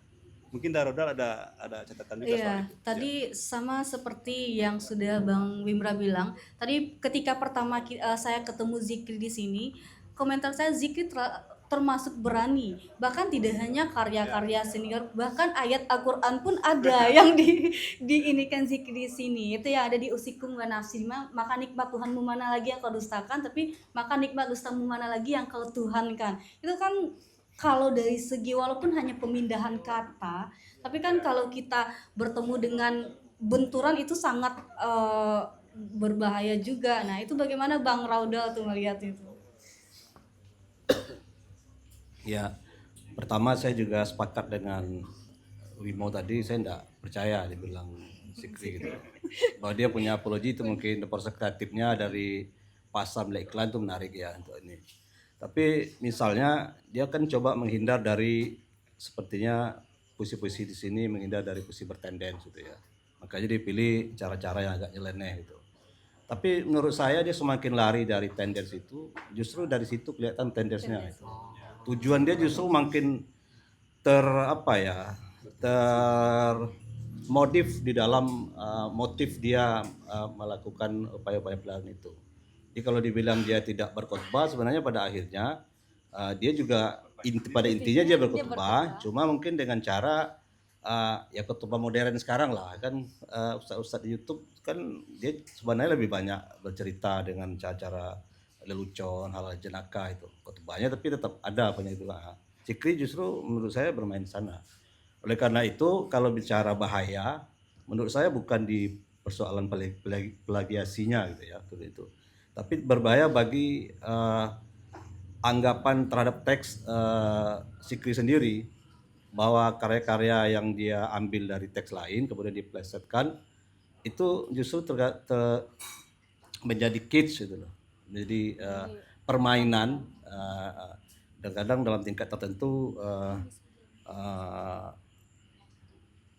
Mungkin Darodal ada catatan juga soal Iya, itu. tadi sama seperti yang sudah Bang Wimra bilang. Tadi ketika pertama saya ketemu Zikri di sini, komentar saya Zikri termasuk berani. Bahkan tidak hanya karya-karya senior, bahkan ayat Al-Qur'an pun ada yang diinikan Zikri di sini. Itu yang ada di usikum wa nafsi, maka nikmat Tuhanmu mana lagi yang kau dustakan, tapi maka nikmat dustamu mana lagi yang kau tuhankan. Itu kan kalau dari segi walaupun hanya pemindahan kata, tapi kan kalau kita bertemu dengan benturan itu sangat berbahaya juga. Nah, itu bagaimana Bang Raudal tuh melihat itu? Ya, pertama saya juga sepakat dengan Wimo tadi, saya enggak percaya dibilang Zikri gitu. Bahwa dia punya apologi itu mungkin proses kreatifnya dari pasar beli iklan itu menarik ya untuk ini. Tapi misalnya dia kan coba menghindar dari sepertinya puisi-puisi di sini menghindar dari puisi bertendens gitu ya. Makanya dipilih cara-cara yang agak nyeleneh gitu. Tapi menurut saya dia semakin lari dari tendens itu, justru dari situ kelihatan tendensnya itu. Tujuan dia justru makin termotif di dalam motif dia melakukan upaya-upaya pelajaran itu. Jadi kalau dibilang dia tidak berkhotbah, sebenarnya pada akhirnya dia juga pada intinya dia berkhotbah, cuma mungkin dengan cara ya khotbah modern sekarang lah kan, ustadz-ustadz di YouTube kan dia sebenarnya lebih banyak bercerita dengan cara-cara lelucon, hal jenaka itu khotbahnya, tapi tetap ada banyak itu. Zikri justru menurut saya bermain sana. Oleh karena itu kalau bicara bahaya, menurut saya bukan di persoalan plagiasinya gitu ya, seperti itu. Tapi berbahaya bagi anggapan terhadap teks Zikri sendiri, bahwa karya-karya yang dia ambil dari teks lain kemudian diplesetkan itu justru menjadi kitsch gitu loh. Jadi permainan dan kadang dalam tingkat tertentu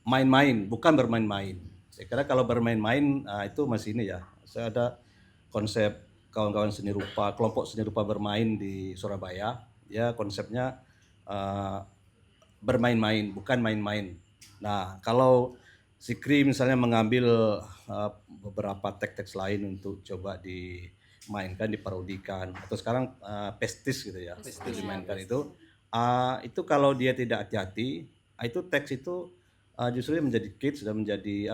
main-main, bukan bermain-main. Saya kira kalau bermain-main itu masih ini ya. Saya ada konsep kawan-kawan seni rupa, kelompok seni rupa bermain di Surabaya. Ya konsepnya bermain-main, bukan main-main. Nah, kalau Zikri misalnya mengambil beberapa teks-teks lain untuk coba dimainkan, diparodikan, atau sekarang pestis gitu ya, dimainkan itu kalau dia tidak hati-hati, itu teks itu justru menjadi kitsch dan menjadi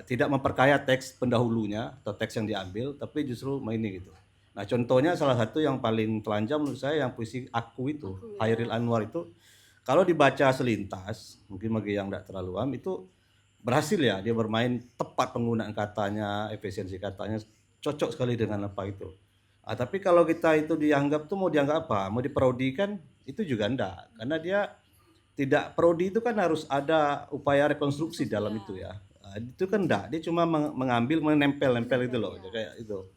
tidak memperkaya teks pendahulunya atau teks yang diambil, tapi justru ini gitu. Nah, contohnya salah satu yang paling telanjang menurut saya yang puisi Aku itu, Khairil Anwar itu, kalau dibaca selintas, mungkin bagi yang tidak terlalu paham, itu berhasil ya, dia bermain tepat penggunaan katanya, efisiensi katanya, cocok sekali dengan apa itu. Tapi kalau kita itu dianggap tuh mau dianggap apa, mau diparodikan, itu juga enggak. Karena dia tidak, parodi itu kan harus ada upaya rekonstruksi dalam itu ya. Itu kan enggak, dia cuma mengambil, menempel-nempel itu loh, kayak itu.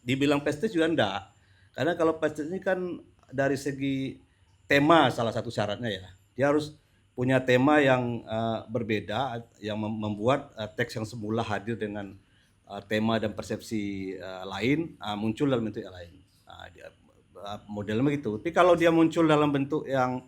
Dibilang pestis juga enggak. Karena kalau pestis ini kan dari segi tema salah satu syaratnya ya. Dia harus punya tema yang berbeda, yang membuat teks yang semula hadir dengan tema dan persepsi lain muncul dalam bentuk yang lain. Modelnya begitu. Tapi kalau dia muncul dalam bentuk yang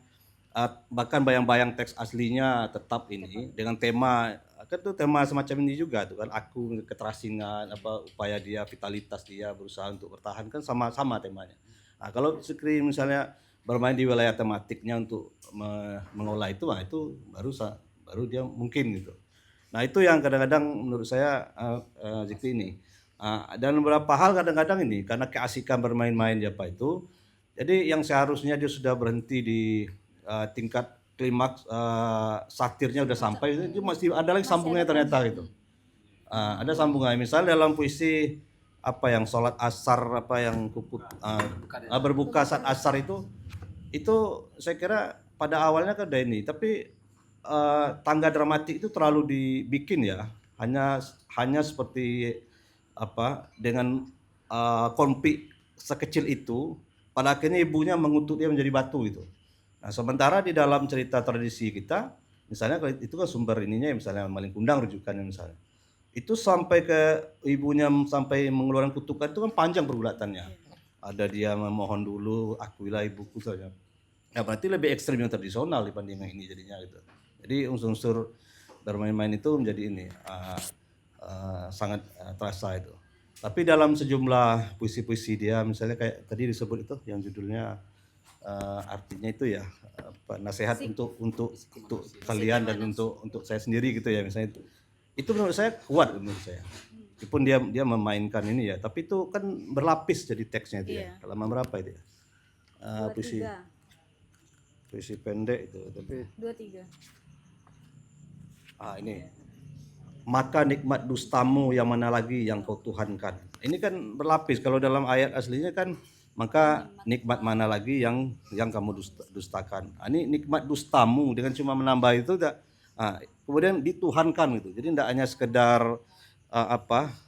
bahkan bayang-bayang teks aslinya tetap ini dengan tema, kan itu tema semacam ini juga tuh kan, aku, keterasingan, upaya dia, vitalitas dia berusaha untuk bertahan, kan sama-sama temanya. Nah, kalau Zikri misalnya bermain di wilayah tematiknya untuk mengolah itu, itu baru dia mungkin gitu. Nah, itu yang kadang-kadang menurut saya Zikri ini. Dan beberapa hal kadang-kadang ini karena keasikan bermain-main dia itu, jadi yang seharusnya dia sudah berhenti di tingkat klimaks satirnya udah sampai, itu masih ada lagi sambungnya ternyata gitu. Ada sambungannya, misalnya dalam puisi apa yang sholat asar, apa yang berbuka saat asar itu saya kira pada awalnya kan ada ini, tapi tangga dramatik itu terlalu dibikin ya, hanya seperti apa dengan konflik sekecil itu, pada akhirnya ibunya mengutuk dia menjadi batu gitu. Nah, sementara di dalam cerita tradisi kita, misalnya kalau itu kan sumber ininya misalnya Malin Kundang rujukannya misalnya. Itu sampai ke ibunya sampai mengeluarkan kutukan itu kan panjang pergulatannya. Ada dia memohon dulu, akuilah ibuku saja. Ya berarti lebih ekstrim yang tradisional dibanding yang ini jadinya gitu. Jadi unsur-unsur bermain-main itu menjadi ini sangat terasa itu. Tapi dalam sejumlah puisi-puisi dia, misalnya kayak tadi disebut itu yang judulnya artinya itu ya nasihat untuk kalian dan untuk saya sendiri gitu ya misalnya itu menurut saya kuat menurut saya. Meskipun dia memainkan ini ya, tapi itu kan berlapis jadi teksnya itu ya. Halaman berapa itu ya? Puisi pendek itu tapi 23. ini maka nikmat dustamu yang mana lagi yang kau tuhankan. Ini kan berlapis. Kalau dalam ayat aslinya kan maka nikmat mana lagi yang kamu dustakan. Ini nikmat dustamu dengan cuma menambah itu kemudian dituhankan gitu. Jadi tidak hanya sekedar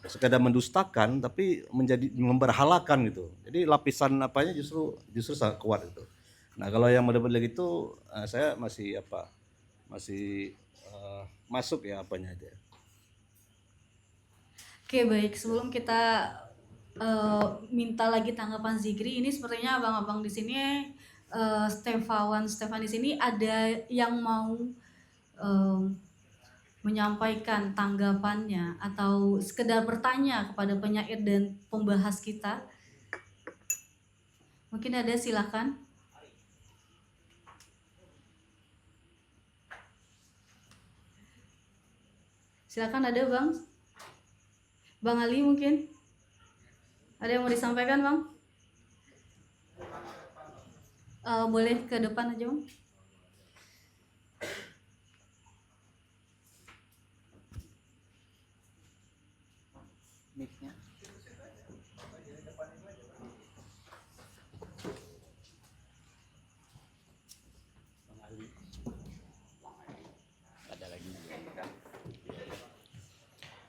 sekedar mendustakan tapi menjadi memberhalakan gitu. Jadi lapisan apanya justru sangat kuat itu. Nah, kalau yang model-model gitu saya masih masuk ya apanya aja. Oke, baik. Sebelum kita minta lagi tanggapan Zikri, ini sepertinya abang-abang di sini Stefan di sini ada yang mau menyampaikan tanggapannya atau sekedar bertanya kepada penyair dan pembahas kita. Mungkin ada, silakan. Silakan, ada Bang Ali mungkin? Ada yang mau disampaikan, Bang? Boleh ke depan aja, Bang. Mic-nya. Ada lagi.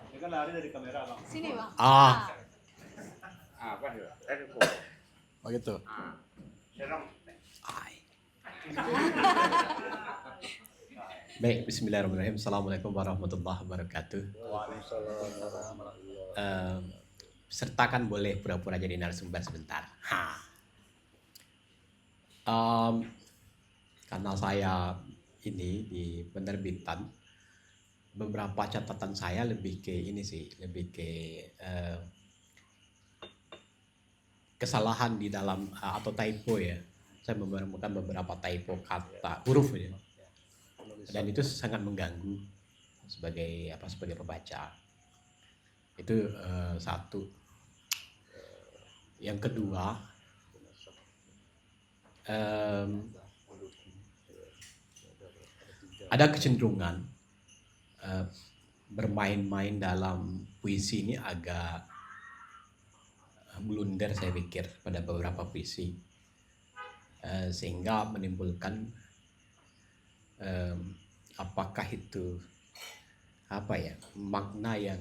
Ini kan lari dari kamera, Bang. Sini, Bang. Apa ya? Oh gitu. Baik, bismillahirrahmanirrahim. Assalamualaikum warahmatullahi wabarakatuh. Sertakan boleh pura-pura jadi narasumber sebentar. Karena saya ini di penerbitan, beberapa catatan saya lebih ke ini sih, lebih ke kesalahan di dalam atau typo ya. Saya menemukan beberapa typo kata huruf ya. Dan itu sangat mengganggu sebagai pembaca. Itu satu. Yang kedua, ada kecenderungan bermain-main dalam puisi ini agak blunder saya pikir pada beberapa puisi, sehingga menimbulkan apakah itu makna yang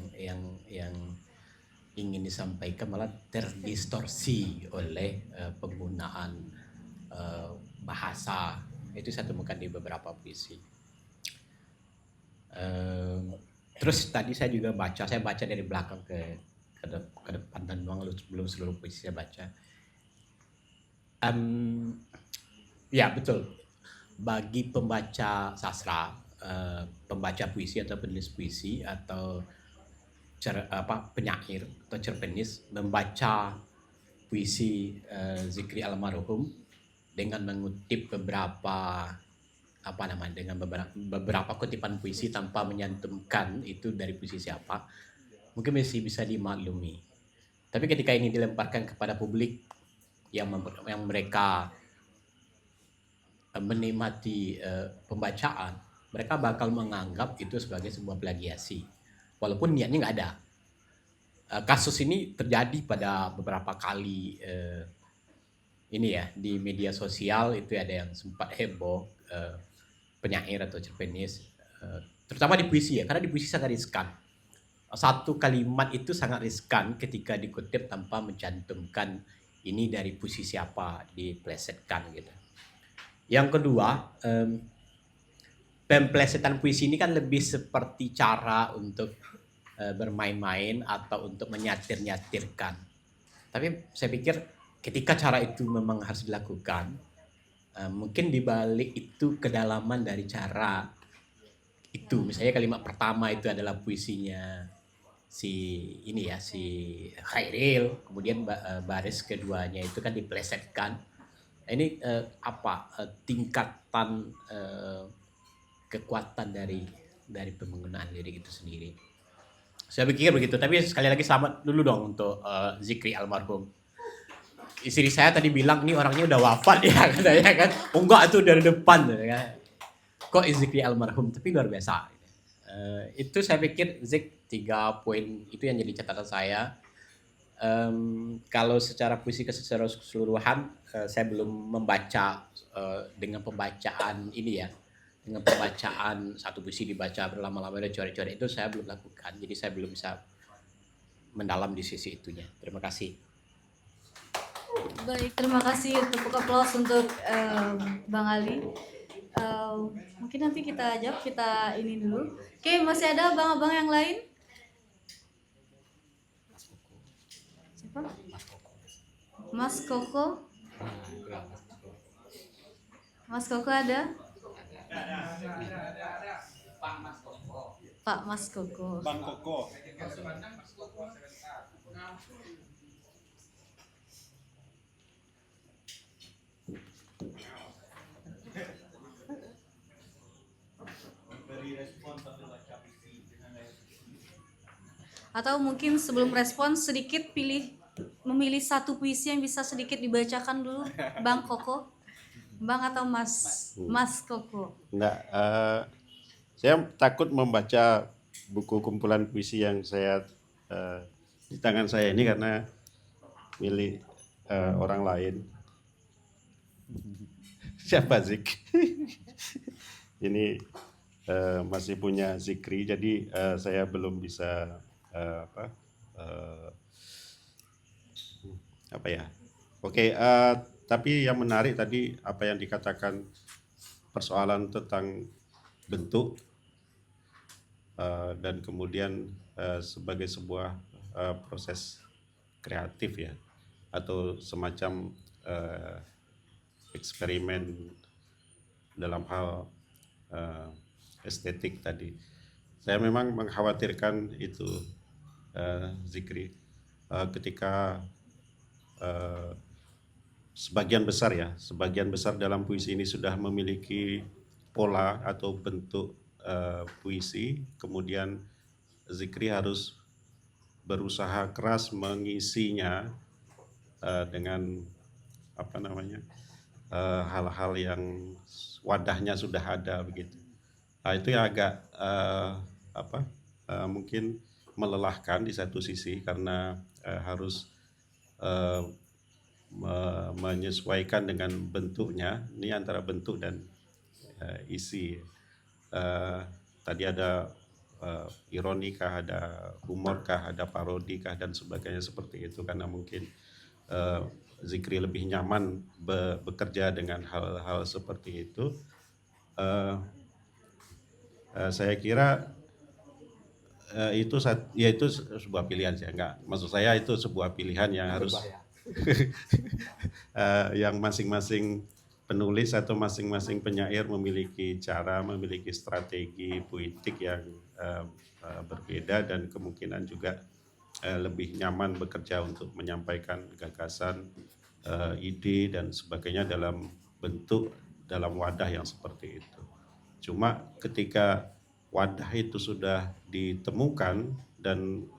ingin disampaikan malah terdistorsi oleh penggunaan bahasa. Itu saya temukan di beberapa puisi. Terus tadi saya juga baca dari belakang ke depan dan belum seluruh puisi saya baca. Ya betul. Bagi pembaca sastra, pembaca puisi atau penulis puisi atau penyair atau cerpenis membaca puisi Zikri almarhum dengan mengutip beberapa beberapa kutipan puisi tanpa menyantumkan itu dari puisi siapa, mungkin masih bisa dimaklumi. Tapi ketika ini dilemparkan kepada publik yang mereka menikmati pembacaan, mereka bakal menganggap itu sebagai sebuah plagiasi, walaupun niatnya nggak ada. kasus ini terjadi pada beberapa kali ini ya di media sosial itu ada yang sempat heboh penyair atau cerpenis terutama di puisi ya, karena di puisi sangat riskan. Satu kalimat itu sangat riskan ketika dikutip tanpa mencantumkan ini dari puisi siapa, diplesetkan gitu. Yang kedua, pemplesetan puisi ini kan lebih seperti cara untuk bermain-main atau untuk menyatir-nyatirkan. Tapi saya pikir ketika cara itu memang harus dilakukan, mungkin dibalik itu kedalaman dari cara itu. Misalnya kalimat pertama itu adalah puisinya si ini ya, si Khairil, kemudian baris keduanya itu kan diplesetkan. Ini tingkatan kekuatan dari penggunaan lirik itu sendiri. Saya pikir begitu. Tapi sekali lagi selamat dulu dong untuk Zikri almarhum. Istri saya tadi bilang ini orangnya udah wafat ya katanya kan. Oh enggak, itu dari depan kan. Kok Zikri almarhum, tapi luar biasa. Itu saya pikir Zik 3 poin itu yang jadi catatan saya. Kalau secara puisi secara keseluruhan saya belum membaca dengan pembacaan ini ya, dengan pembacaan satu puisi dibaca berlama-lama dan coret-coret itu saya belum lakukan, jadi saya belum bisa mendalam di sisi itunya. Terima kasih. Baik, terima kasih tepuk aplaus untuk Bang Ali. Mungkin nanti kita jawab, kita ini dulu. Oke, masih ada abang-abang yang lain? Siapa? Mas Koko. Mas Koko ada? Pak Mas Koko. Bang Koko. Atau mungkin sebelum respon sedikit memilih satu puisi yang bisa sedikit dibacakan dulu, Bang Koko. Bang atau Mas Koko. Enggak, saya takut membaca buku kumpulan puisi yang saya di tangan saya ini karena milik orang lain. Siapa Zik? Ini masih punya Zikri, jadi saya belum bisa apa ya? Oke, tapi yang menarik tadi apa yang dikatakan persoalan tentang bentuk dan kemudian sebagai sebuah proses kreatif ya, atau semacam eksperimen dalam hal estetik tadi. Saya memang mengkhawatirkan itu Zikri ketika sebagian besar dalam puisi ini sudah memiliki pola atau bentuk puisi, kemudian Zikri harus berusaha keras mengisinya dengan hal-hal yang wadahnya sudah ada begitu. Nah, itu yang agak mungkin melelahkan di satu sisi karena harus menyesuaikan dengan bentuknya. Ini antara bentuk dan isi. Tadi ada ironi kah, ada humor kah, ada parodi kah, dan sebagainya seperti itu, karena mungkin Zikri lebih nyaman bekerja dengan hal-hal seperti itu. Saya kira itu sebuah pilihan, maksud saya itu sebuah pilihan yang harus yang masing-masing penulis atau masing-masing penyair memiliki cara, memiliki strategi puitik yang berbeda, dan kemungkinan juga lebih nyaman bekerja untuk menyampaikan gagasan, ide dan sebagainya dalam bentuk, dalam wadah yang seperti itu. Cuma ketika wadah itu sudah ditemukan dan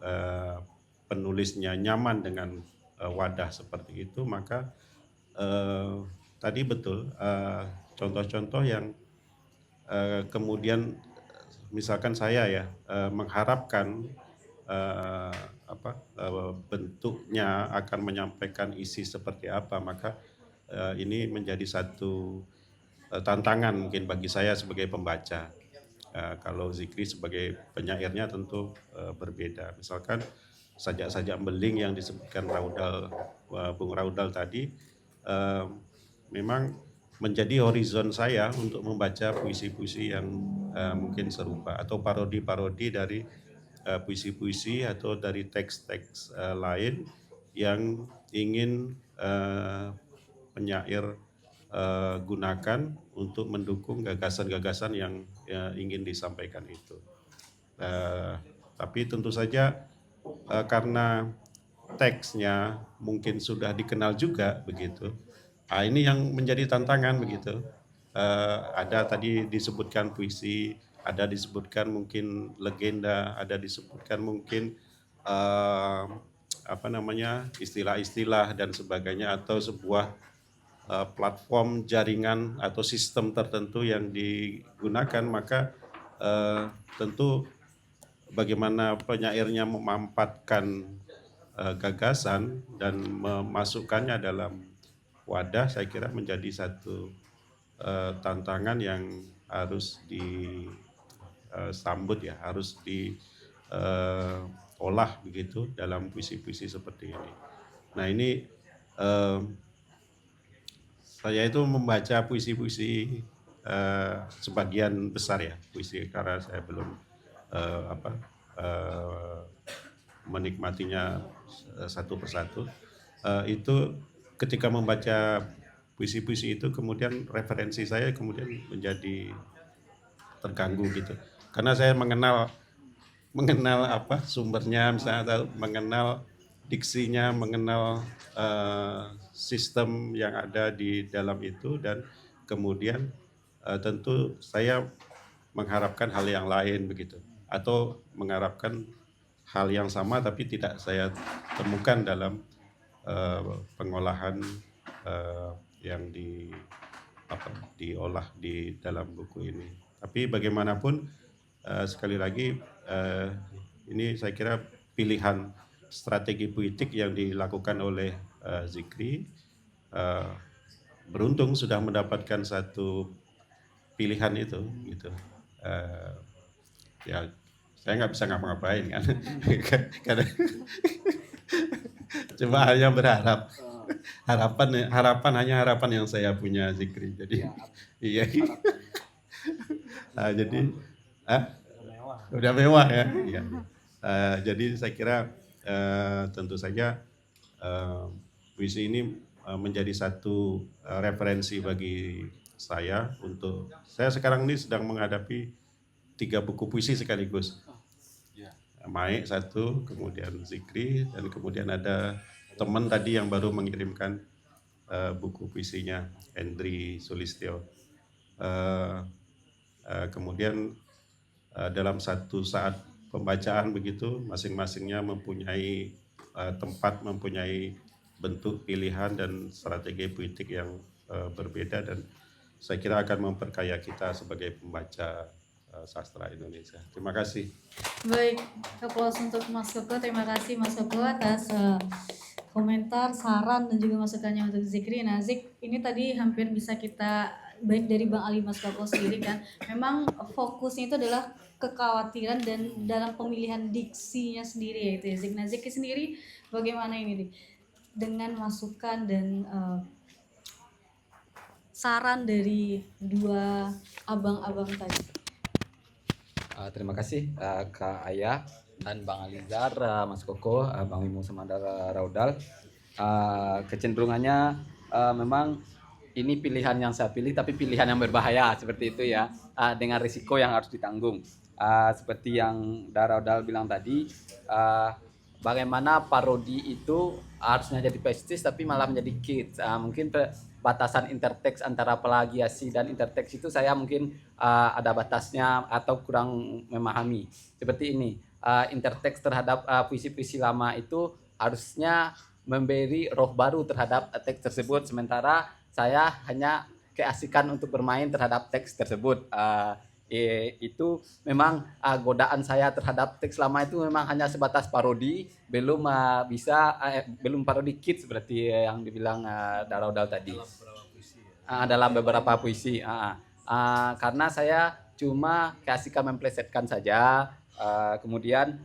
penulisnya nyaman dengan wadah seperti itu, maka tadi betul contoh-contoh yang kemudian misalkan saya ya mengharapkan bentuknya akan menyampaikan isi seperti apa, maka ini menjadi satu tantangan mungkin bagi saya sebagai pembaca. Kalau Zikri sebagai penyairnya tentu berbeda. Misalkan sajak-sajak beling yang disebutkan Bung Raudal tadi, memang menjadi horizon saya untuk membaca puisi-puisi yang mungkin serupa atau parodi-parodi dari puisi-puisi atau dari teks-teks lain yang ingin penyair gunakan untuk mendukung gagasan-gagasan yang ingin disampaikan itu. Tapi tentu saja karena teksnya mungkin sudah dikenal juga begitu. Ini yang menjadi tantangan begitu. Ada tadi disebutkan puisi, ada disebutkan mungkin legenda, ada disebutkan mungkin istilah-istilah dan sebagainya, atau sebuah platform jaringan atau sistem tertentu yang digunakan, maka tentu bagaimana penyairnya memampatkan gagasan dan memasukkannya dalam wadah, saya kira menjadi satu tantangan yang harus disambut ya, harus diolah begitu dalam puisi-puisi seperti ini. Nah ini saya itu membaca puisi-puisi sebagian besar ya puisi, karena saya belum menikmatinya satu persatu. Itu ketika membaca puisi-puisi itu kemudian referensi saya kemudian menjadi terganggu gitu, karena saya mengenal sumbernya, misalnya, atau mengenal diksinya, mengenal sistem yang ada di dalam itu, dan kemudian tentu saya mengharapkan hal yang lain begitu, atau mengharapkan hal yang sama tapi tidak saya temukan dalam pengolahan yang diolah di dalam buku ini. Tapi bagaimanapun sekali lagi ini saya kira pilihan strategi politik yang dilakukan oleh Zikri, beruntung sudah mendapatkan satu pilihan itu gitu. Ya saya nggak bisa ngapa-ngapain kan karena cuma hanya berharap, harapan hanya harapan yang saya punya, Zikri. Jadi iya. Jadi udah mewah ya. Iya. Jadi saya kira tentu saja puisi ini menjadi satu referensi bagi saya. Untuk saya sekarang ini sedang menghadapi 3 buku puisi sekaligus. Maik satu, kemudian Zikri, dan kemudian ada teman tadi yang baru mengirimkan buku puisinya, Hendri Sulistyo. Kemudian dalam satu saat pembacaan begitu, masing-masingnya mempunyai tempat, mempunyai bentuk pilihan dan strategi politik yang berbeda, dan saya kira akan memperkaya kita sebagai pembaca sastra Indonesia. Terima kasih. Baik, applause untuk Mas Koko. Terima kasih Mas Koko atas komentar, saran dan juga masukannya untuk Zikri. Nah, Zik, ini tadi hampir bisa kita baik dari Bang Ali, Mas Koko sendiri kan, memang fokusnya itu adalah kekhawatiran dan dalam pemilihan diksinya sendiri yaitu ya Zik. Nah, Zikri sendiri bagaimana ini Dik? Dengan masukan dan saran dari dua abang-abang tadi. Terima kasih Kak Ayah dan Bang Alizar, Mas Koko, Bang Mimo Semandara Raudal. Kecenderungannya memang ini pilihan yang saya pilih, tapi pilihan yang berbahaya seperti itu ya, dengan risiko yang harus ditanggung. Seperti yang Raudal bilang tadi, bagaimana parodi itu harusnya jadi prestis tapi malah menjadi kids. Mungkin batasan interteks antara plagiasi dan interteks itu saya mungkin ada batasnya atau kurang memahami. Seperti ini, interteks terhadap puisi-puisi lama itu harusnya memberi roh baru terhadap teks tersebut, sementara saya hanya keasikan untuk bermain terhadap teks tersebut. itu memang godaan saya terhadap teks lama itu memang hanya sebatas parodi, belum belum parodi kids seperti yang dibilang Daraudal tadi. Dalam beberapa puisi. Karena saya cuma keasikan memplesetkan saja. Kemudian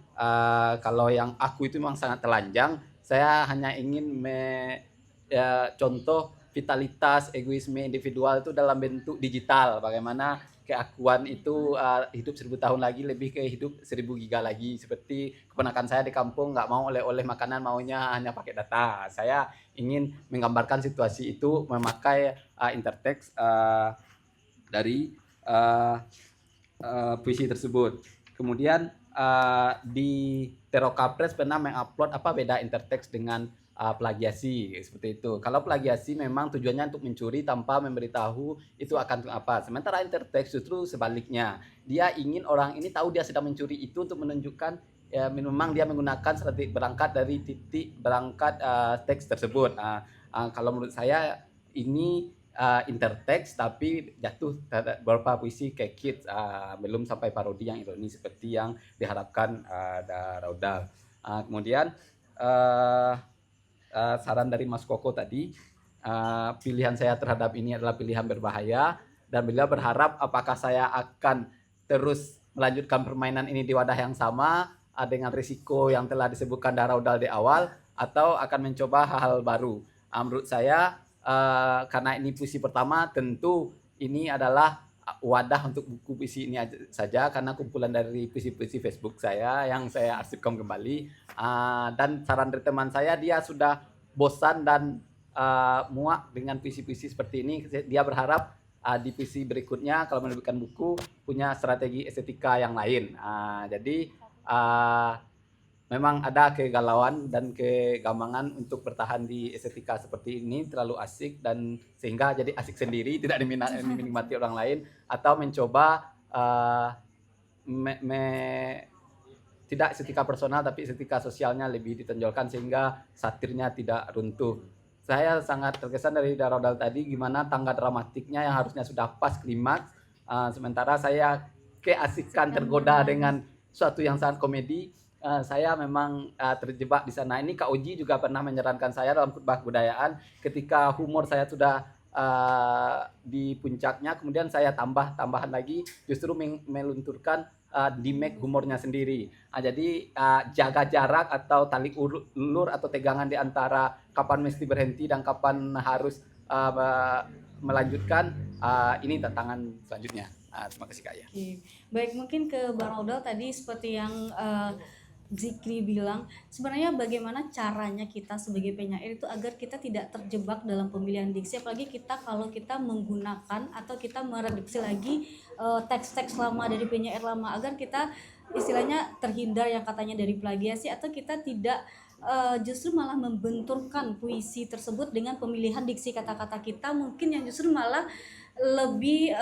kalau yang aku itu memang sangat telanjang, saya hanya ingin contoh vitalitas egoisme individual itu dalam bentuk digital. Bagaimana keakuan itu hidup 1000 tahun lagi lebih ke hidup 1000 giga lagi. Seperti keponakan saya di kampung nggak mau oleh-oleh makanan, maunya hanya pakai data. Saya ingin menggambarkan situasi itu memakai intertext dari puisi tersebut. Kemudian di Terokapres pernah mengupload beda intertext dengan plagiasi seperti itu. Kalau plagiasi memang tujuannya untuk mencuri tanpa memberitahu itu akan apa. Sementara intertext justru sebaliknya. Dia ingin orang ini tahu dia sedang mencuri itu untuk menunjukkan ya memang dia menggunakan strategi berangkat dari titik berangkat teks tersebut. Kalau menurut saya ini intertext tapi jatuh beberapa puisi kayak kids, belum sampai parodi yang ironi seperti yang diharapkan Daraudal. Kemudian saran dari Mas Koko tadi, pilihan saya terhadap ini adalah pilihan berbahaya dan beliau berharap apakah saya akan terus melanjutkan permainan ini di wadah yang sama dengan risiko yang telah disebutkan Daraudal di awal atau akan mencoba hal-hal baru. Menurut saya karena ini puisi pertama, tentu ini adalah wadah untuk buku puisi ini saja karena kumpulan dari puisi-puisi Facebook saya yang saya arsipkan kembali. Dan saran dari teman saya, dia sudah bosan dan muak dengan puisi-puisi seperti ini. Dia berharap di puisi berikutnya kalau menerbitkan buku punya strategi estetika yang lain. Jadi memang ada kegalauan dan kegambangan untuk bertahan di estetika seperti ini, terlalu asik dan sehingga jadi asik sendiri, tidak dinikmati orang lain, atau mencoba tidak estetika personal tapi estetika sosialnya lebih ditonjolkan sehingga satirnya tidak runtuh. Saya sangat terkesan dari Daraudal tadi gimana tangga dramatiknya yang harusnya sudah pas klimaks, sementara saya keasikan tergoda dengan suatu yang sangat komedi. Saya memang terjebak di sana. Ini Kak Oji juga pernah menyarankan saya dalam khutbah kebudayaan ketika humor saya sudah di puncaknya, kemudian saya tambahan lagi justru melunturkan dimake humornya sendiri. Jadi jaga jarak atau tali ulur atau tegangan di antara kapan mesti berhenti dan kapan harus melanjutkan, ini tantangan selanjutnya. Terima kasih Kak ya. Oke. Baik, mungkin ke Bang Raudal tadi seperti yang Zikri bilang, sebenarnya bagaimana caranya kita sebagai penyair itu agar kita tidak terjebak dalam pemilihan diksi, apalagi kalau kita menggunakan atau kita mereduksi lagi teks-teks lama dari penyair lama, agar kita istilahnya terhindar yang katanya dari plagiasi, atau kita tidak justru malah membenturkan puisi tersebut dengan pemilihan diksi kata-kata kita mungkin yang justru malah lebih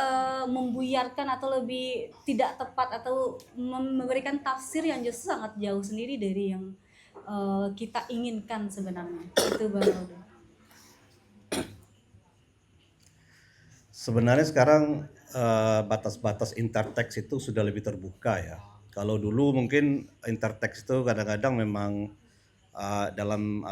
membuyarkan atau lebih tidak tepat atau memberikan tafsir yang justru sangat jauh sendiri dari yang kita inginkan sebenarnya. Itu Bang. Sebenarnya sekarang batas-batas intertext itu sudah lebih terbuka ya. Kalau dulu mungkin intertext itu kadang-kadang memang dalam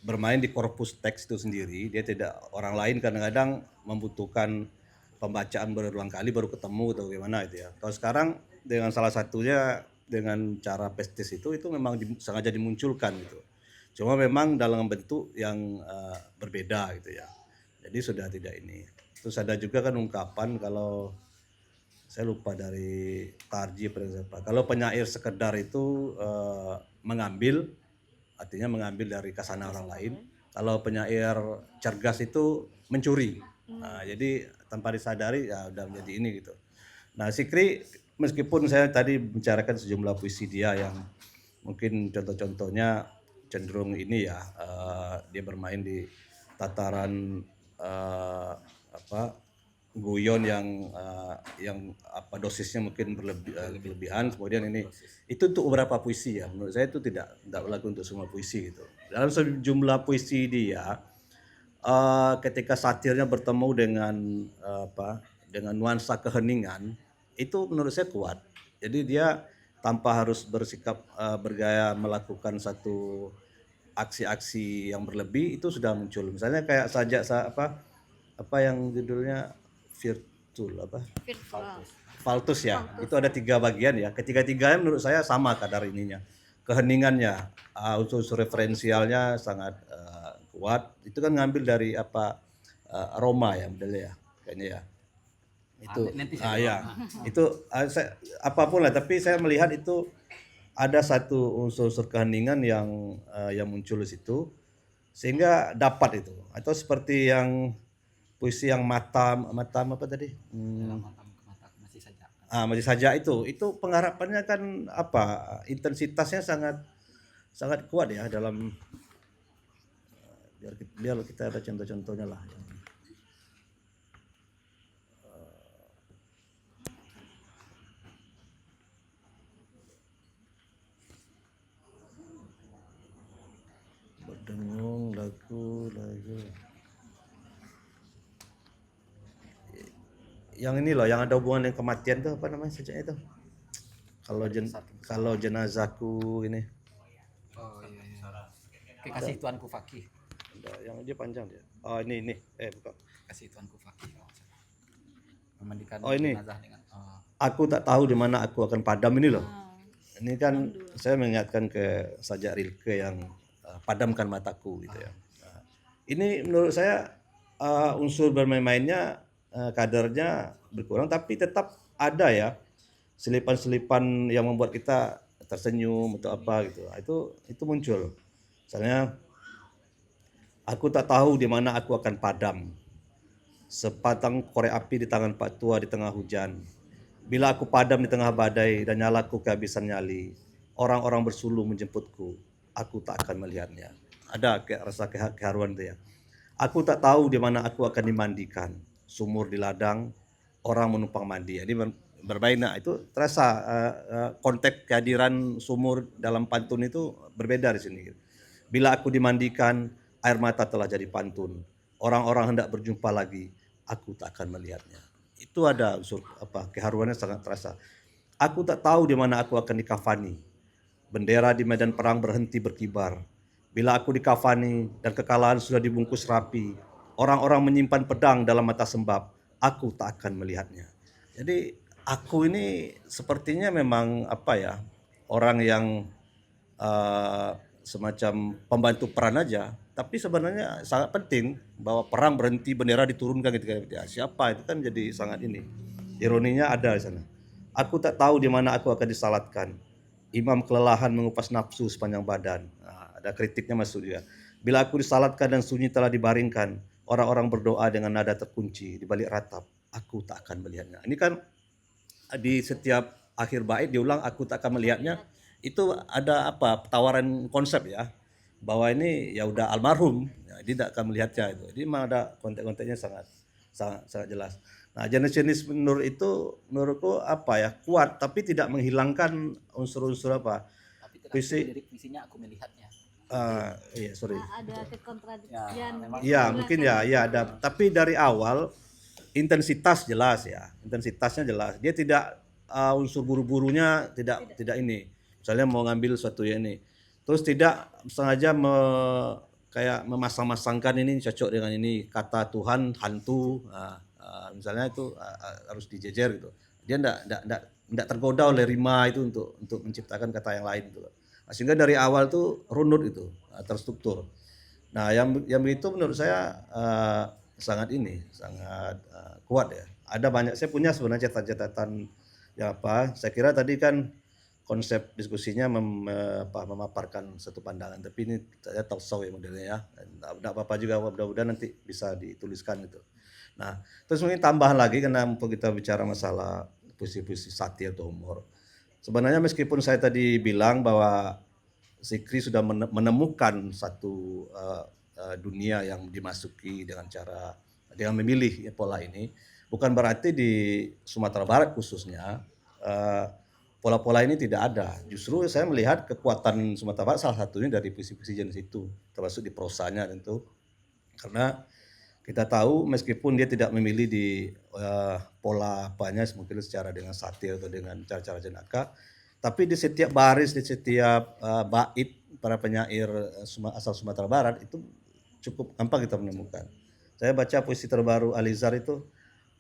bermain di korpus teks itu sendiri, dia tidak, orang lain kadang-kadang membutuhkan pembacaan berulang kali baru ketemu atau bagaimana itu ya. Kalau sekarang dengan salah satunya dengan cara pestis itu memang sengaja dimunculkan gitu. Cuma memang dalam bentuk yang berbeda gitu ya. Jadi sudah tidak ini. Terus ada juga kan ungkapan, kalau saya lupa dari Tarji apa. Kalau penyair sekedar itu mengambil, artinya mengambil dari kasana orang lain. Kalau penyair cergas itu mencuri. Jadi tanpa disadari ya udah menjadi ini gitu. Nah, Zikri, meskipun saya tadi bicarakan sejumlah puisi dia yang mungkin contoh-contohnya cenderung ini ya, dia bermain di tataran guyon yang dosisnya mungkin berlebihan. Kemudian ini itu untuk beberapa puisi ya, menurut saya itu tidak berlaku untuk semua puisi gitu. Dalam sejumlah puisi dia ketika satirnya bertemu dengan dengan nuansa keheningan, itu menurut saya kuat. Jadi dia tanpa harus bersikap bergaya melakukan satu aksi-aksi yang berlebih itu sudah muncul. Misalnya kayak apa yang judulnya virtual apa? Faltus ya. Itu ada 3 bagian ya. Ketiga-tiganya menurut saya sama kadar ininya. Keheningannya, unsur-unsur referensialnya sangat kuat. Itu kan ngambil dari Roma ya modelnya ya. Kayaknya ya. Itu ya. Itu apapun lah, tapi saya melihat itu ada satu unsur-unsur keheningan yang muncul di situ sehingga dapat itu. Atau seperti yang puisi yang matam apa tadi? Masih saja itu pengharapannya kan intensitasnya sangat sangat kuat ya dalam biar kita ada contoh-contohnya lah. Berdengung lagu yang ini loh, yang ada hubungan dengan kematian tuh apa namanya sajaknya itu? Kalau jenazahku ini. Kekasih Tuanku Fakih. Yang dia panjang dia. Oh ini bukan. Kasih Tuanku Fakih. Memandikan ini. jenazah dengan Aku tak tahu di mana aku akan padam ini loh. Ini kan saya mengingatkan ke sajak Rilke yang padamkan mataku gitu ya. Nah, ini menurut saya unsur bermain-mainnya kadarnya berkurang, tapi tetap ada ya selipan-selipan yang membuat kita tersenyum atau apa gitu. Itu muncul. Misalnya aku tak tahu di mana aku akan padam. Sepatang korek api di tangan Pak Tua di tengah hujan. Bila aku padam di tengah badai dan nyalaku kehabisan nyali, orang-orang bersuluh menjemputku, aku tak akan melihatnya. Ada rasa keharuan itu ya. Aku tak tahu di mana aku akan dimandikan. Sumur di ladang, orang menumpang mandi. Jadi bermain. Nah, itu terasa konteks kehadiran sumur dalam pantun itu berbeda di sini. Bila aku dimandikan, air mata telah jadi pantun. Orang-orang hendak berjumpa lagi, aku tak akan melihatnya. Itu ada unsur keharuannya sangat terasa. Aku tak tahu di mana aku akan dikafani. Bendera di medan perang berhenti berkibar. Bila aku dikafani dan kekalahan sudah dibungkus rapi, orang-orang menyimpan pedang dalam mata sembab, aku tak akan melihatnya. Jadi aku ini sepertinya memang orang yang semacam pembantu peran aja, tapi sebenarnya sangat penting bahwa perang berhenti, bendera diturunkan ketika siapa itu kan jadi sangat ini. Ironinya ada di sana. Aku tak tahu di mana aku akan disalatkan. Imam kelelahan mengupas nafsu sepanjang badan. Nah, ada kritiknya masuk juga. Bila aku disalatkan dan sunyi telah dibaringkan, orang-orang berdoa dengan nada terkunci di balik ratap. Aku tak akan melihatnya. Ini kan di setiap akhir bait diulang aku tak akan melihatnya. Itu ada tawaran konsep ya, bahwa ini ya udah almarhum, ya, dia tidak akan melihatnya itu. Jadi memang ada konteks-konteksnya sangat jelas. Nah, jenis-jenis menurutku kuat, tapi tidak menghilangkan unsur-unsur Tapi puisinya aku melihatnya. Iya sorry. Ada kekontradiktian. Ya mungkin ya ada. Tapi dari awal intensitasnya jelas. Dia tidak unsur buru-burunya tidak ini. Misalnya mau ngambil suatu ini, terus tidak sengaja kayak memasang-masangkan ini cocok dengan ini kata Tuhan hantu, misalnya itu harus dijejer gitu. Dia tidak tergoda oleh rima itu untuk menciptakan kata yang lain gitu. Sehingga dari awal tuh runut itu terstruktur. Nah yang begitu menurut saya sangat kuat ya. Ada banyak, saya punya sebenarnya catatan saya kira tadi kan konsep diskusinya memaparkan satu pandangan, tapi ini saya talk show ya modelnya ya. Tidak apa-apa juga, mudah-mudahan nanti bisa dituliskan itu. Nah, terus mungkin tambahan lagi karena kita bicara masalah puisi-puisi satir atau humor. Sebenarnya meskipun saya tadi bilang bahwa Zikri sudah menemukan satu dunia yang dimasuki dengan memilih pola ini, bukan berarti di Sumatera Barat khususnya pola-pola ini tidak ada. Justru saya melihat kekuatan Sumatera Barat salah satunya dari puisi-puisi jenis itu, termasuk di prosanya tentu. Karena kita tahu meskipun dia tidak memilih di pola apanya, mungkin secara dengan satir atau dengan cara-cara jenaka, tapi di setiap baris, di setiap bait para penyair asal Sumatera Barat itu cukup gampang kita menemukan. Saya baca puisi terbaru Alizar itu,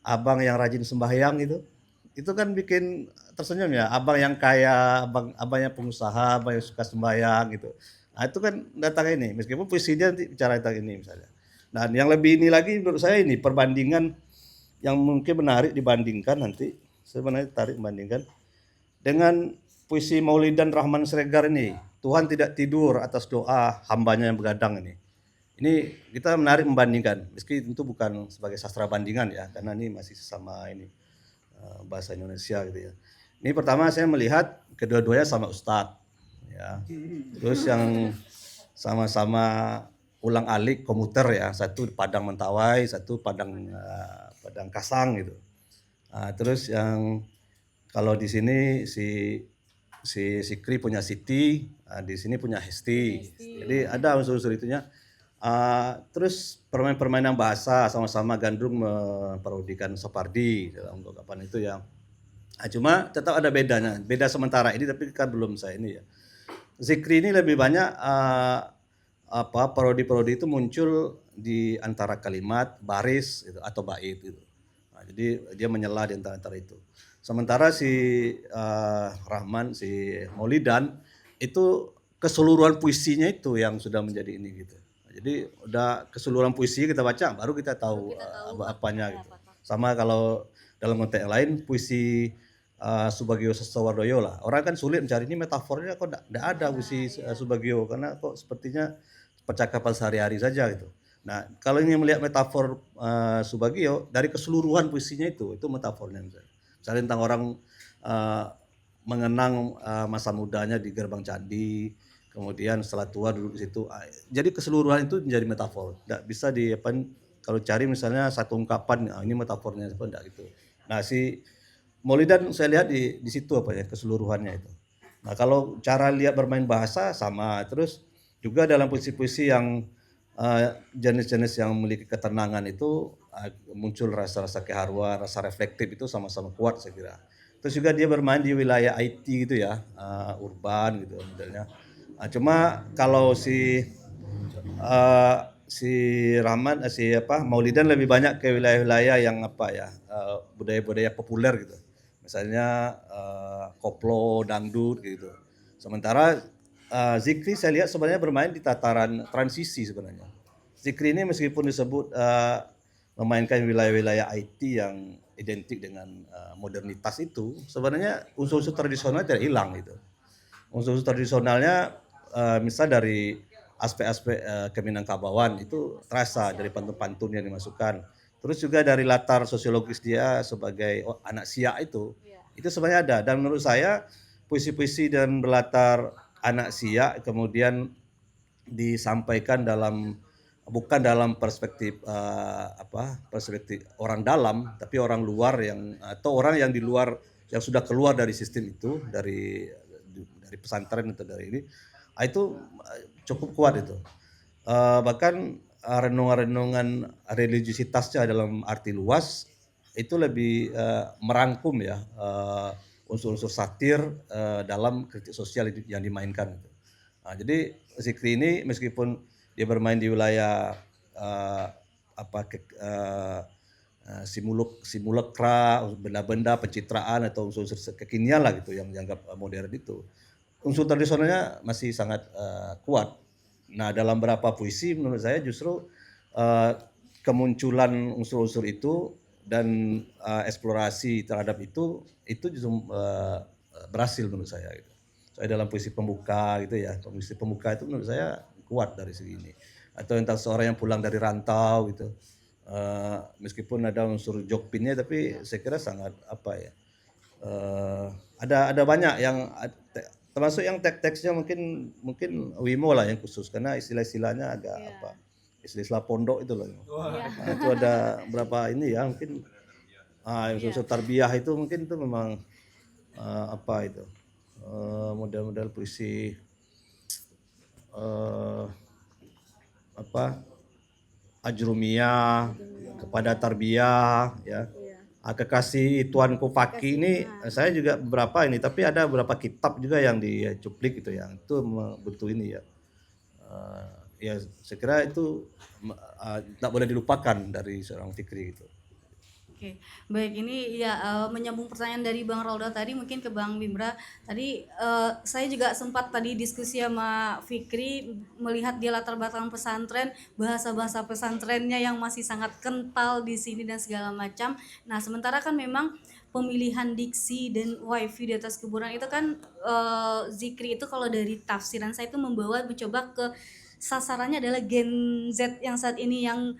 abang yang rajin sembahyang itu kan bikin tersenyum ya, abang yang kaya, abang yang pengusaha, abang yang suka sembahyang gitu. Nah itu kan datang ini, meskipun puisi dia nanti bicara tentang ini misalnya. Dan yang lebih ini lagi menurut saya ini perbandingan yang mungkin menarik dibandingkan nanti, sebenarnya tarik membandingkan dengan puisi Maulidan Rahman Sregar ini, Tuhan tidak tidur atas doa hambanya yang begadang ini. Ini kita menarik membandingkan, meski tentu bukan sebagai sastra bandingan ya, karena ini masih sesama ini bahasa Indonesia gitu ya. Ini pertama saya melihat kedua-duanya sama Ustadz ya. Terus yang sama-sama ulang-alik komuter ya, satu Padang Mentawai, satu Padang Kasang gitu. Nah, terus yang kalau di sini si Sikri punya Siti, di sini punya Hesti. Jadi ada unsur-unsur itunya. Terus permainan bahasa sama-sama Gandrung memparodikan Sapardi dalam ungkapan itu ya. Nah, cuma tetap ada bedanya, beda sementara ini tapi kan belum saya ini ya. Zikri ini lebih banyak parodi-parodi itu muncul di antara kalimat, baris gitu, atau bait gitu. Nah, jadi dia menyela di antara itu. Sementara si Rahman, si Maulidan itu keseluruhan puisinya itu yang sudah menjadi ini gitu. Nah, jadi udah keseluruhan puisi kita baca baru kita tahu apanya gitu. Sama kalau dalam konteks yang lain puisi Subagio Sastrowardoyo lah. Orang kan sulit mencari ini metafornya kok enggak ada puisi Subagio karena kok sepertinya percakapan sehari-hari saja gitu. Nah, kalau ini melihat metafor Subagio dari keseluruhan puisinya itu metafornya misalnya tentang orang mengenang masa mudanya di gerbang candi, kemudian setelah tua duduk di situ. Jadi keseluruhan itu menjadi metafor. Enggak bisa kalau cari misalnya satu ungkapan, ini metafornya apa enggak gitu. Nah, si Maulidan saya lihat di situ keseluruhannya itu. Nah, kalau cara lihat bermain bahasa sama, terus juga dalam puisi-puisi yang jenis-jenis yang memiliki ketenangan itu muncul rasa-rasa keharuan, rasa reflektif itu sama-sama kuat saya kira. Terus juga dia bermain di wilayah IT gitu ya, urban gitu modelnya. Nah, cuma kalau si Rahman, Maulidan lebih banyak ke wilayah-wilayah yang budaya-budaya populer gitu. Misalnya koplo, dangdut gitu. Sementara Zikri saya lihat sebenarnya bermain di tataran transisi sebenarnya. Zikri ini meskipun disebut memainkan wilayah-wilayah IT yang identik dengan modernitas itu, sebenarnya unsur-unsur tradisional tidak hilang gitu. Unsur-unsur tradisionalnya misal dari aspek-aspek Keminangkabawan itu terasa dari pantun-pantun yang dimasukkan. Terus juga dari latar sosiologis dia sebagai anak Siak itu sebenarnya ada. Dan menurut saya puisi-puisi dan berlatar anak Siak kemudian disampaikan bukan dalam perspektif perspektif orang dalam, tapi orang luar atau orang yang di luar yang sudah keluar dari sistem itu, dari pesantren atau dari ini, itu cukup kuat itu. Bahkan renungan-renungan religiusitasnya dalam arti luas itu lebih merangkum ya unsur-unsur satir dalam kritik sosial yang dimainkan. Nah, jadi Zikri ini meskipun dia bermain di wilayah simulakra, benda-benda pencitraan atau unsur-unsur kekinian lah gitu yang dianggap modern itu, unsur tradisionalnya masih sangat kuat. Nah, dalam beberapa puisi menurut saya justru kemunculan unsur-unsur itu dan eksplorasi terhadap itu justru berhasil menurut saya gitu. Soalnya dalam puisi pembuka gitu ya, puisi pembuka itu menurut saya kuat dari segi ini. Atau tentang seorang yang pulang dari rantau gitu. Meskipun ada unsur jokpinnya tapi saya kira sangat ada banyak yang termasuk yang teks-teksnya mungkin Wimo lah yang khusus karena istilah-istilahnya agak istilah pondok itu loh. Nah, itu ada berapa ini ya mungkin unsur tarbiyah itu mungkin itu memang model-model puisi Ajrumiyah, kepada Tarbiyah, ya. Kekasih Tuanku Fakih ini saya juga beberapa ini, tapi ada beberapa kitab juga yang dicuplik gitu ya. Itu bentuk ini ya. Ya saya kira itu tak boleh dilupakan dari seorang Fikri gitu. Oke, baik, ini ya menyambung pertanyaan dari Bang Roldo tadi mungkin ke Bang Bimra. Tadi saya juga sempat tadi diskusi sama Fikri melihat dia latar belakang pesantren, bahasa-bahasa pesantrennya yang masih sangat kental di sini dan segala macam. Nah, sementara kan memang pemilihan diksi dan wifi di atas kuburan itu kan zikri itu kalau dari tafsiran saya itu mencoba ke sasarannya adalah Gen Z yang saat ini yang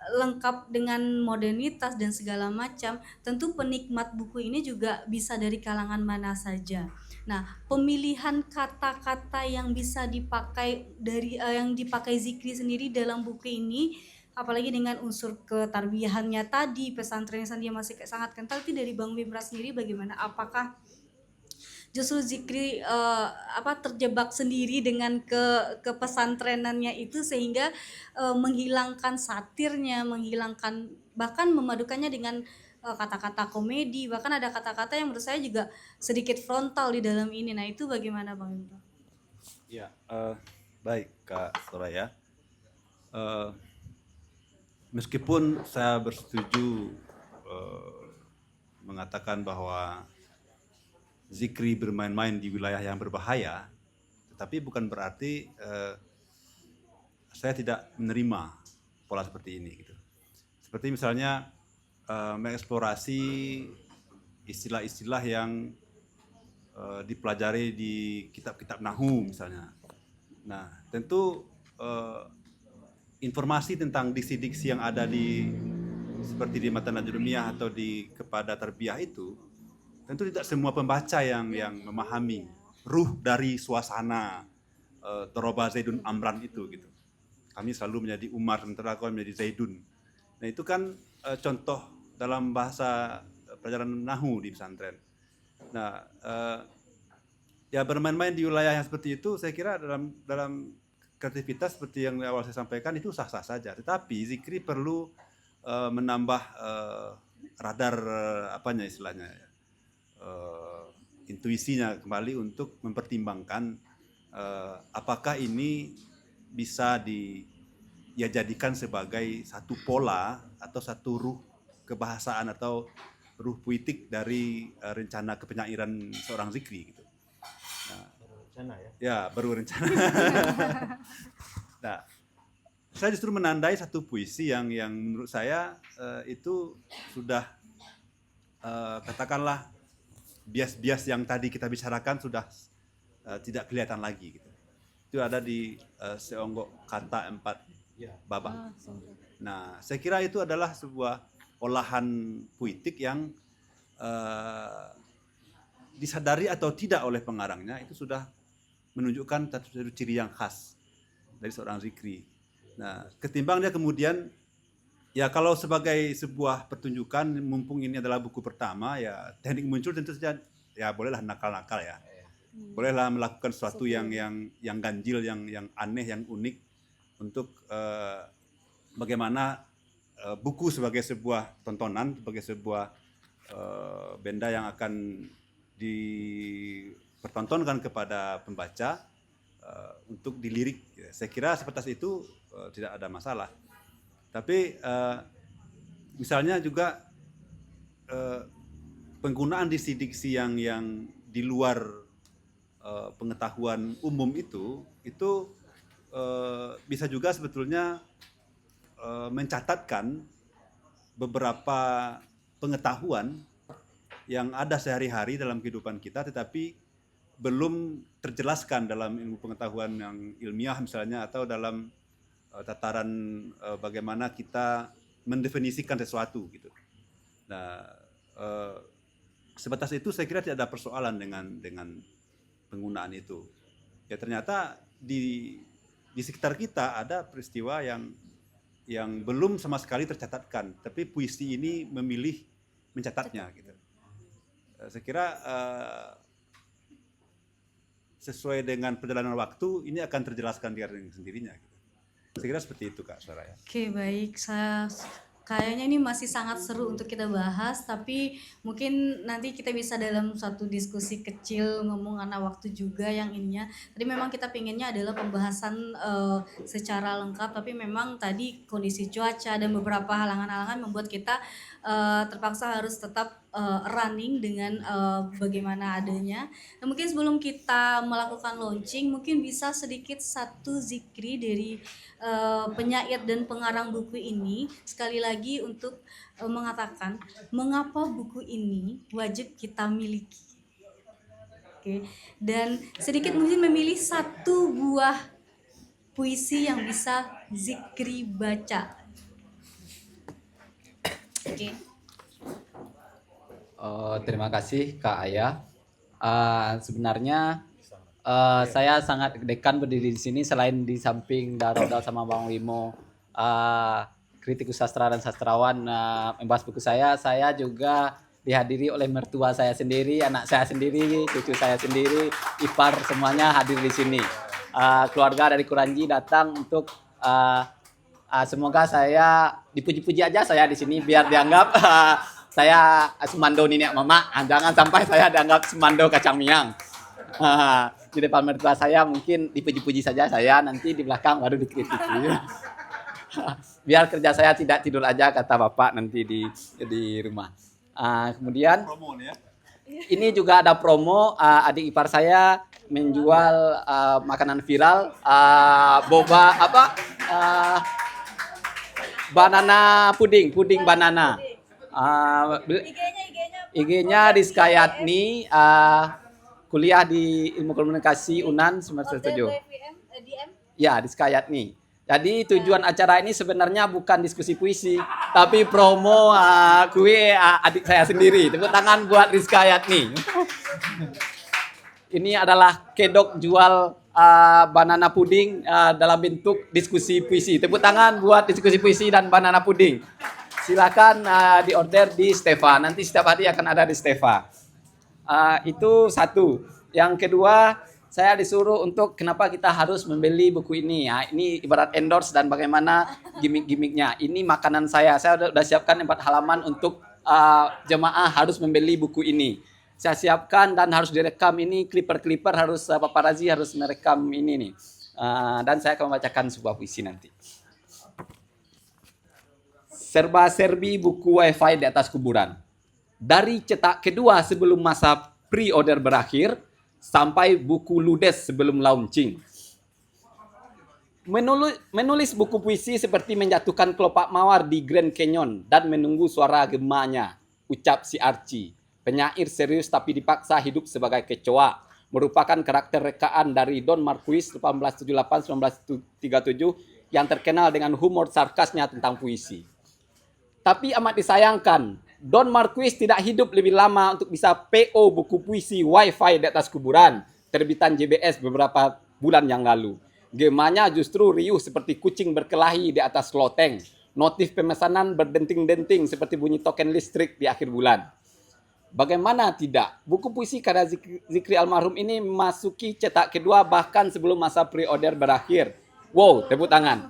lengkap dengan modernitas dan segala macam. Tentu penikmat buku ini juga bisa dari kalangan mana saja. Nah, pemilihan kata-kata yang bisa dipakai dari yang dipakai Zikri sendiri dalam buku ini, apalagi dengan unsur ketarbiyahannya tadi, pesantrennya sendiri masih sangat kental. Itu dari Bang Bimra sendiri bagaimana? Apakah justru Zikri terjebak sendiri dengan kepesantrenannya itu sehingga menghilangkan satirnya, menghilangkan bahkan memadukannya dengan kata-kata komedi, bahkan ada kata-kata yang menurut saya juga sedikit frontal di dalam ini. Nah, itu bagaimana Bang Indra? Ya, baik Kak Soraya. Meskipun saya bersetuju mengatakan bahwa Zikri bermain-main di wilayah yang berbahaya, tetapi bukan berarti saya tidak menerima pola seperti ini gitu. Seperti misalnya mengeksplorasi istilah-istilah yang dipelajari di kitab-kitab Nahwu misalnya. Nah, tentu informasi tentang diksi-diksi yang ada seperti di Matan Ajrumiyah atau di Kepada Tarbiyah itu tentu tidak semua pembaca yang memahami ruh dari suasana Doroba Zaidun Amran itu gitu. Kami selalu menjadi Umar, sementara kau menjadi Zaidun. Nah, itu kan contoh dalam bahasa pelajaran Nahwu di pesantren. Nah, ya bermain-main di wilayah yang seperti itu saya kira dalam kreativitas seperti yang awal saya sampaikan itu sah-sah saja. Tetapi Zikri perlu menambah radar istilahnya ya. Intuisinya kembali untuk mempertimbangkan apakah ini bisa dijadikan sebagai satu pola atau satu ruh kebahasaan atau ruh puitik dari rencana kepenyairan seorang Zikri gitu. Nah, rencana ya? Ya, baru rencana. Nah, saya justru menandai satu puisi yang menurut saya itu sudah katakanlah bias-bias yang tadi kita bicarakan sudah tidak kelihatan lagi gitu. Itu ada di Seonggok Kata 4 babak. Nah, saya kira itu adalah sebuah olahan puitik yang disadari atau tidak oleh pengarangnya itu sudah menunjukkan satu ciri yang khas dari seorang Zikri. Nah, ketimbang dia kemudian ya kalau sebagai sebuah pertunjukan, mumpung ini adalah buku pertama, ya teknik muncul tentu saja ya bolehlah nakal-nakal ya. Bolehlah melakukan sesuatu yang ganjil, yang aneh, yang unik untuk bagaimana buku sebagai sebuah tontonan, sebagai sebuah benda yang akan dipertontonkan kepada pembaca untuk dilirik. Saya kira sebatas itu tidak ada masalah. Tapi misalnya juga penggunaan diksi-diksi yang di luar pengetahuan umum itu bisa juga sebetulnya mencatatkan beberapa pengetahuan yang ada sehari-hari dalam kehidupan kita tetapi belum terjelaskan dalam ilmu pengetahuan yang ilmiah misalnya atau dalam tataran bagaimana kita mendefinisikan sesuatu gitu. Nah, sebatas itu saya kira tidak ada persoalan dengan penggunaan itu. Ya ternyata di sekitar kita ada peristiwa yang belum sama sekali tercatatkan, tapi puisi ini memilih mencatatnya gitu. Saya kira sesuai dengan perjalanan waktu ini akan terjelaskan dengan sendirinya gitu. Saya kira seperti itu Kak Soraya. Oke, baik. Kayaknya ini masih sangat seru untuk kita bahas, tapi mungkin nanti kita bisa dalam satu diskusi kecil ngomong karena waktu juga yang ininya. Tadi memang kita pinginnya adalah pembahasan secara lengkap, tapi memang tadi kondisi cuaca dan beberapa halangan-halangan membuat kita terpaksa harus tetap running dengan bagaimana adanya. Nah, mungkin sebelum kita melakukan launching, mungkin bisa sedikit satu zikri dari penyair dan pengarang buku ini sekali lagi untuk mengatakan mengapa buku ini wajib kita miliki. Oke. Dan sedikit mungkin memilih satu buah puisi yang bisa zikri baca. Oke. Terima kasih Kak Aya. Sebenarnya saya sangat dekan berdiri di sini selain di samping Darodal sama Bang Wimo, kritikus sastra dan sastrawan membahas buku saya juga dihadiri oleh mertua saya sendiri, anak saya sendiri, cucu saya sendiri, ipar semuanya hadir di sini. Keluarga dari Kuranji datang untuk semoga saya dipuji-puji aja saya di sini biar dianggap saya Sumando nenek mama, jangan sampai saya dianggap Sumando kacang miang. Di depan mertua saya mungkin dipuji-puji saja saya, nanti di belakang baru dikritiki. Biar kerja saya tidak tidur aja kata bapak nanti di rumah. Kemudian ini juga ada promo, adik ipar saya menjual makanan viral, boba banana puding banana. IG-nya Rizka Yatni, kuliah di Ilmu Komunikasi UNAN semester 7. Ya, Rizka Yatni. Jadi tujuan acara ini sebenarnya bukan diskusi puisi, tapi promo kue adik saya sendiri. Tepuk tangan buat Rizka Yatni. Ini adalah kedok jual banana puding dalam bentuk diskusi puisi. Tepuk tangan buat diskusi puisi dan banana puding. Silakan diorder di Stefa. Nanti setiap hari akan ada di Stefa. Itu satu. Yang kedua, saya disuruh untuk kenapa kita harus membeli buku ini. Ya, ini ibarat endorse dan bagaimana gimmick-gimmicknya. Ini makanan saya. Saya sudah siapkan 4 halaman untuk jemaah harus membeli buku ini. Saya siapkan dan harus direkam ini. Clipper harus paparazzi harus merekam ini nih. Dan saya akan membacakan sebuah puisi nanti. Serba-serbi buku Wi-Fi di atas kuburan. Dari cetak kedua sebelum masa pre-order berakhir, sampai buku ludes sebelum launching. Menulis buku puisi seperti menjatuhkan kelopak mawar di Grand Canyon dan menunggu suara gemanya, ucap si Archie. Penyair serius tapi dipaksa hidup sebagai kecoa. Merupakan karakter rekaan dari Don Marquis 1878-1937 yang terkenal dengan humor sarkasnya tentang puisi. Tapi amat disayangkan, Don Marquis tidak hidup lebih lama untuk bisa PO buku puisi Wi-Fi di atas kuburan, terbitan JBS beberapa bulan yang lalu. Gemanya justru riuh seperti kucing berkelahi di atas loteng. Notif pemesanan berdenting-denting seperti bunyi token listrik di akhir bulan. Bagaimana tidak? Buku puisi karya Zikri almarhum ini memasuki cetak kedua bahkan sebelum masa pre-order berakhir. Wow, tepuk tangan.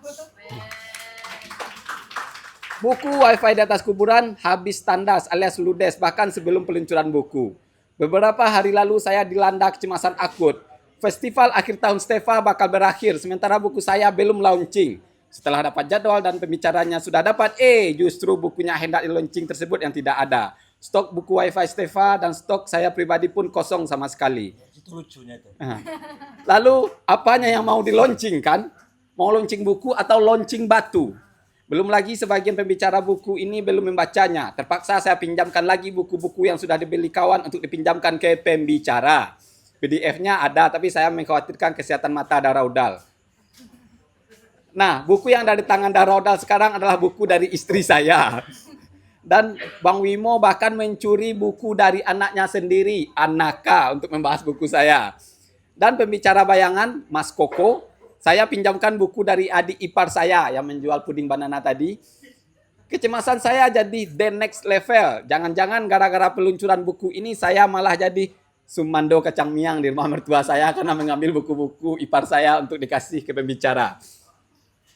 Buku Wi-Fi di atas kuburan habis tandas alias ludes bahkan sebelum peluncuran buku. Beberapa hari lalu saya dilanda kecemasan akut. Festival akhir tahun Stefa bakal berakhir sementara buku saya belum launching. Setelah dapat jadwal dan pembicaranya sudah dapat, justru bukunya hendak di launching tersebut yang tidak ada. Stok buku Wi-Fi Stefa dan stok saya pribadi pun kosong sama sekali. Itu lucunya itu. Lalu apanya yang mau di launching kan? Mau launching buku atau launching batu? Belum lagi sebagian pembicara buku ini belum membacanya. Terpaksa saya pinjamkan lagi buku-buku yang sudah dibeli kawan untuk dipinjamkan ke pembicara. PDF-nya ada, tapi saya mengkhawatirkan kesehatan mata Darodal. Nah, buku yang dari tangan Darodal sekarang adalah buku dari istri saya. Dan Bang Wimo bahkan mencuri buku dari anaknya sendiri, Anaka, untuk membahas buku saya. Dan pembicara bayangan, Mas Koko, saya pinjamkan buku dari adik ipar saya yang menjual puding banana tadi. Kecemasan saya jadi the next level. Jangan-jangan gara-gara peluncuran buku ini saya malah jadi Sumando kacang miang di rumah mertua saya karena mengambil buku-buku ipar saya untuk dikasih ke pembicara.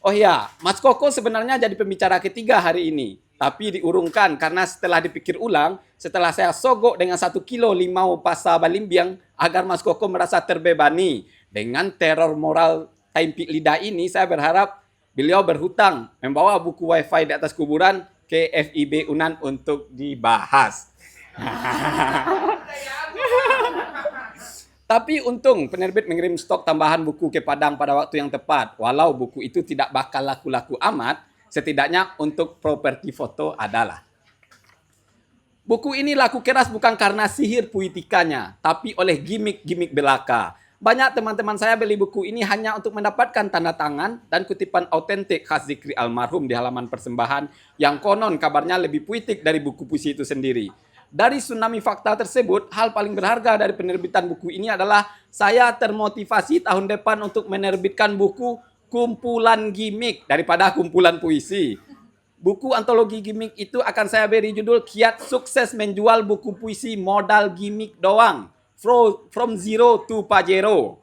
Oh iya, Mas Koko sebenarnya jadi pembicara ketiga hari ini. Tapi diurungkan karena setelah dipikir ulang, setelah saya sogok dengan 1 kilo limau pasa balimbiang agar Mas Koko merasa terbebani. Dengan teror moral taimpi lidah ini, saya berharap beliau berhutang membawa buku wifi di atas kuburan ke FIB Unan untuk dibahas. Tapi untung penerbit mengirim stok tambahan buku ke Padang pada waktu yang tepat. Walau buku itu tidak bakal laku-laku amat, setidaknya untuk properti foto adalah. Buku ini laku keras bukan karena sihir puitikanya, tapi oleh gimmick-gimmick belaka. Banyak teman-teman saya beli buku ini hanya untuk mendapatkan tanda tangan dan kutipan autentik khas Zikri almarhum di halaman persembahan yang konon kabarnya lebih puitik dari buku puisi itu sendiri. Dari tsunami fakta tersebut, hal paling berharga dari penerbitan buku ini adalah saya termotivasi tahun depan untuk menerbitkan buku kumpulan gimmick daripada kumpulan puisi. Buku antologi gimmick itu akan saya beri judul Kiat Sukses Menjual Buku Puisi Modal Gimmick Doang. From Zero to Pajero.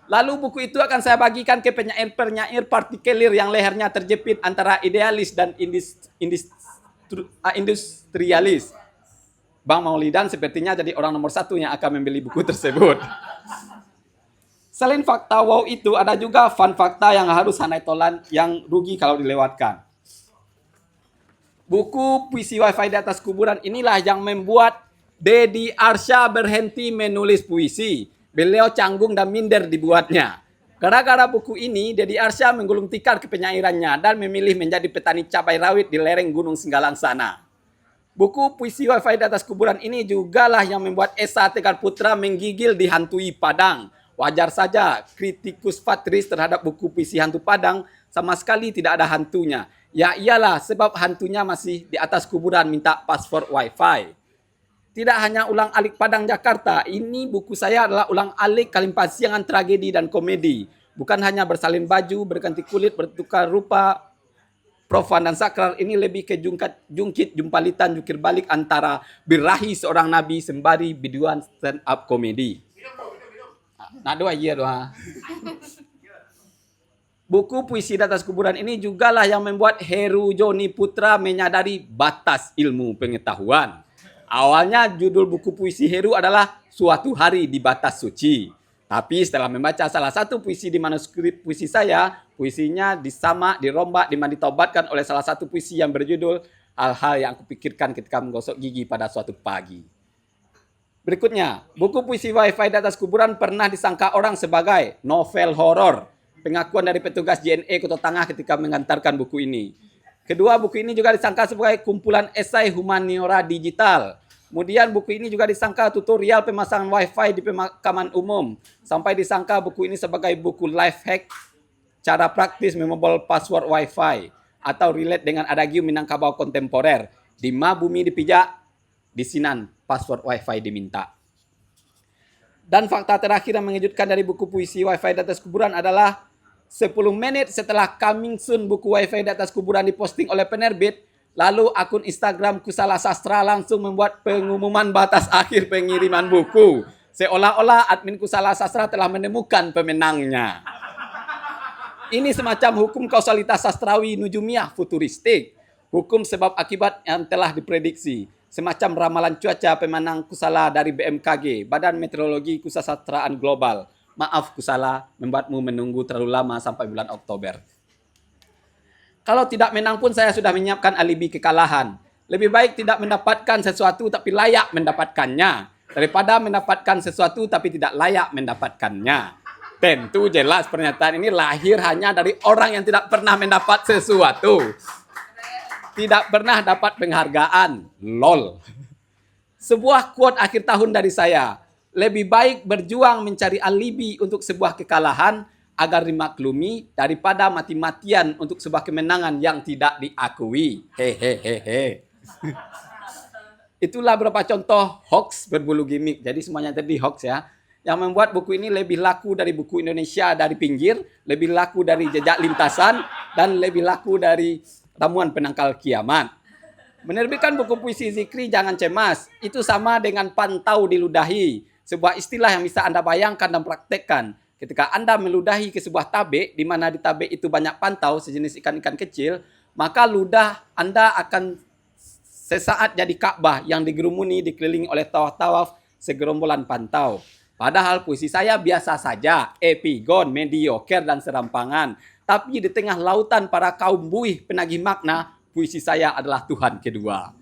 Lalu buku itu akan saya bagikan ke penyair-penyair partikelir yang lehernya terjepit antara idealis dan industrialis. Bang Maulidan sepertinya jadi orang nomor 1 yang akan membeli buku tersebut. Selain fakta wow itu, ada juga fun fakta yang harus Hanai tolan yang rugi kalau dilewatkan. Buku puisi wifi di atas kuburan inilah yang membuat Deddy Arsya berhenti menulis puisi. Beliau canggung dan minder dibuatnya. Gara-gara buku ini, Deddy Arsya menggulung tikar ke penyairannya dan memilih menjadi petani cabai rawit di lereng Gunung Singgalang sana. Buku puisi wifi di atas kuburan ini jugalah yang membuat Esa Tegar Putra menggigil dihantui Padang. Wajar saja kritikus Fatris terhadap buku puisi hantu Padang sama sekali tidak ada hantunya. Ya iyalah sebab hantunya masih di atas kuburan minta password wifi. Tidak hanya ulang alik Padang Jakarta, ini buku saya adalah ulang alik kalimpasiangan tragedi dan komedi. Bukan hanya bersalin baju, berganti kulit, bertukar rupa, profan dan sakral, ini lebih ke jungkit jumpalitan jukir balik antara birahi seorang nabi sembari biduan stand up komedi. Nah doa iya doa. Buku puisi di atas kuburan ini jugalah yang membuat Heru Joni Putra menyadari batas ilmu pengetahuan. Awalnya judul buku puisi Heru adalah Suatu Hari di Batas Suci. Tapi setelah membaca salah satu puisi di manuskrip puisi saya, puisinya disamak, dirombak, ditobatkan oleh salah satu puisi yang berjudul Hal-hal yang aku pikirkan ketika menggosok gigi pada suatu pagi. Berikutnya, buku puisi wifi di atas kuburan pernah disangka orang sebagai novel horor. Pengakuan dari petugas JNE Kota Tangah ketika mengantarkan buku ini. Kedua, buku ini juga disangka sebagai kumpulan esai humaniora digital. Kemudian buku ini juga disangka tutorial pemasangan wifi di pemakaman umum. Sampai disangka buku ini sebagai buku life hack, cara praktis memobol password wifi. Atau relate dengan adagium Minangkabau kontemporer. Di ma bumi dipijak, di sinan password wifi diminta. Dan fakta terakhir yang mengejutkan dari buku puisi wifi di atas kuburan adalah 10 menit setelah coming soon buku wifi di atas kuburan diposting oleh penerbit, lalu akun Instagram Kusala Sastra langsung membuat pengumuman batas akhir pengiriman buku. Seolah-olah admin Kusala Sastra telah menemukan pemenangnya. Ini semacam hukum kausalitas sastrawi nujumiah futuristik. Hukum sebab akibat yang telah diprediksi. Semacam ramalan cuaca pemenang Kusala dari BMKG, Badan Meteorologi Kusasastraan Global. Maaf Kusala, membuatmu menunggu terlalu lama sampai bulan Oktober. Kalau tidak menang pun saya sudah menyiapkan alibi kekalahan. Lebih baik tidak mendapatkan sesuatu tapi layak mendapatkannya. Daripada mendapatkan sesuatu tapi tidak layak mendapatkannya. Tentu jelas pernyataan ini lahir hanya dari orang yang tidak pernah mendapat sesuatu. Tidak pernah dapat penghargaan. LOL. Sebuah quote akhir tahun dari saya. Lebih baik berjuang mencari alibi untuk sebuah kekalahan agar dimaklumi daripada mati-matian untuk sebuah kemenangan yang tidak diakui. Hehehe. Itulah beberapa contoh hoax berbulu gimmick. Jadi semuanya tadi hoax ya. Yang membuat buku ini lebih laku dari buku Indonesia dari pinggir, lebih laku dari jejak lintasan, dan lebih laku dari ramuan penangkal kiamat. Menerbitkan buku puisi Zikri jangan cemas. Itu sama dengan pantau diludahi. Sebuah istilah yang bisa Anda bayangkan dan praktekkan. Ketika Anda meludahi ke sebuah tabik, di mana di tabik itu banyak pantau, sejenis ikan-ikan kecil, maka ludah Anda akan sesaat jadi Ka'bah yang digerumuni, dikelilingi oleh tawaf-tawaf segerombolan pantau. Padahal puisi saya biasa saja, epigon, mediocre, dan serampangan. Tapi di tengah lautan para kaum buih penagih makna, puisi saya adalah Tuhan kedua.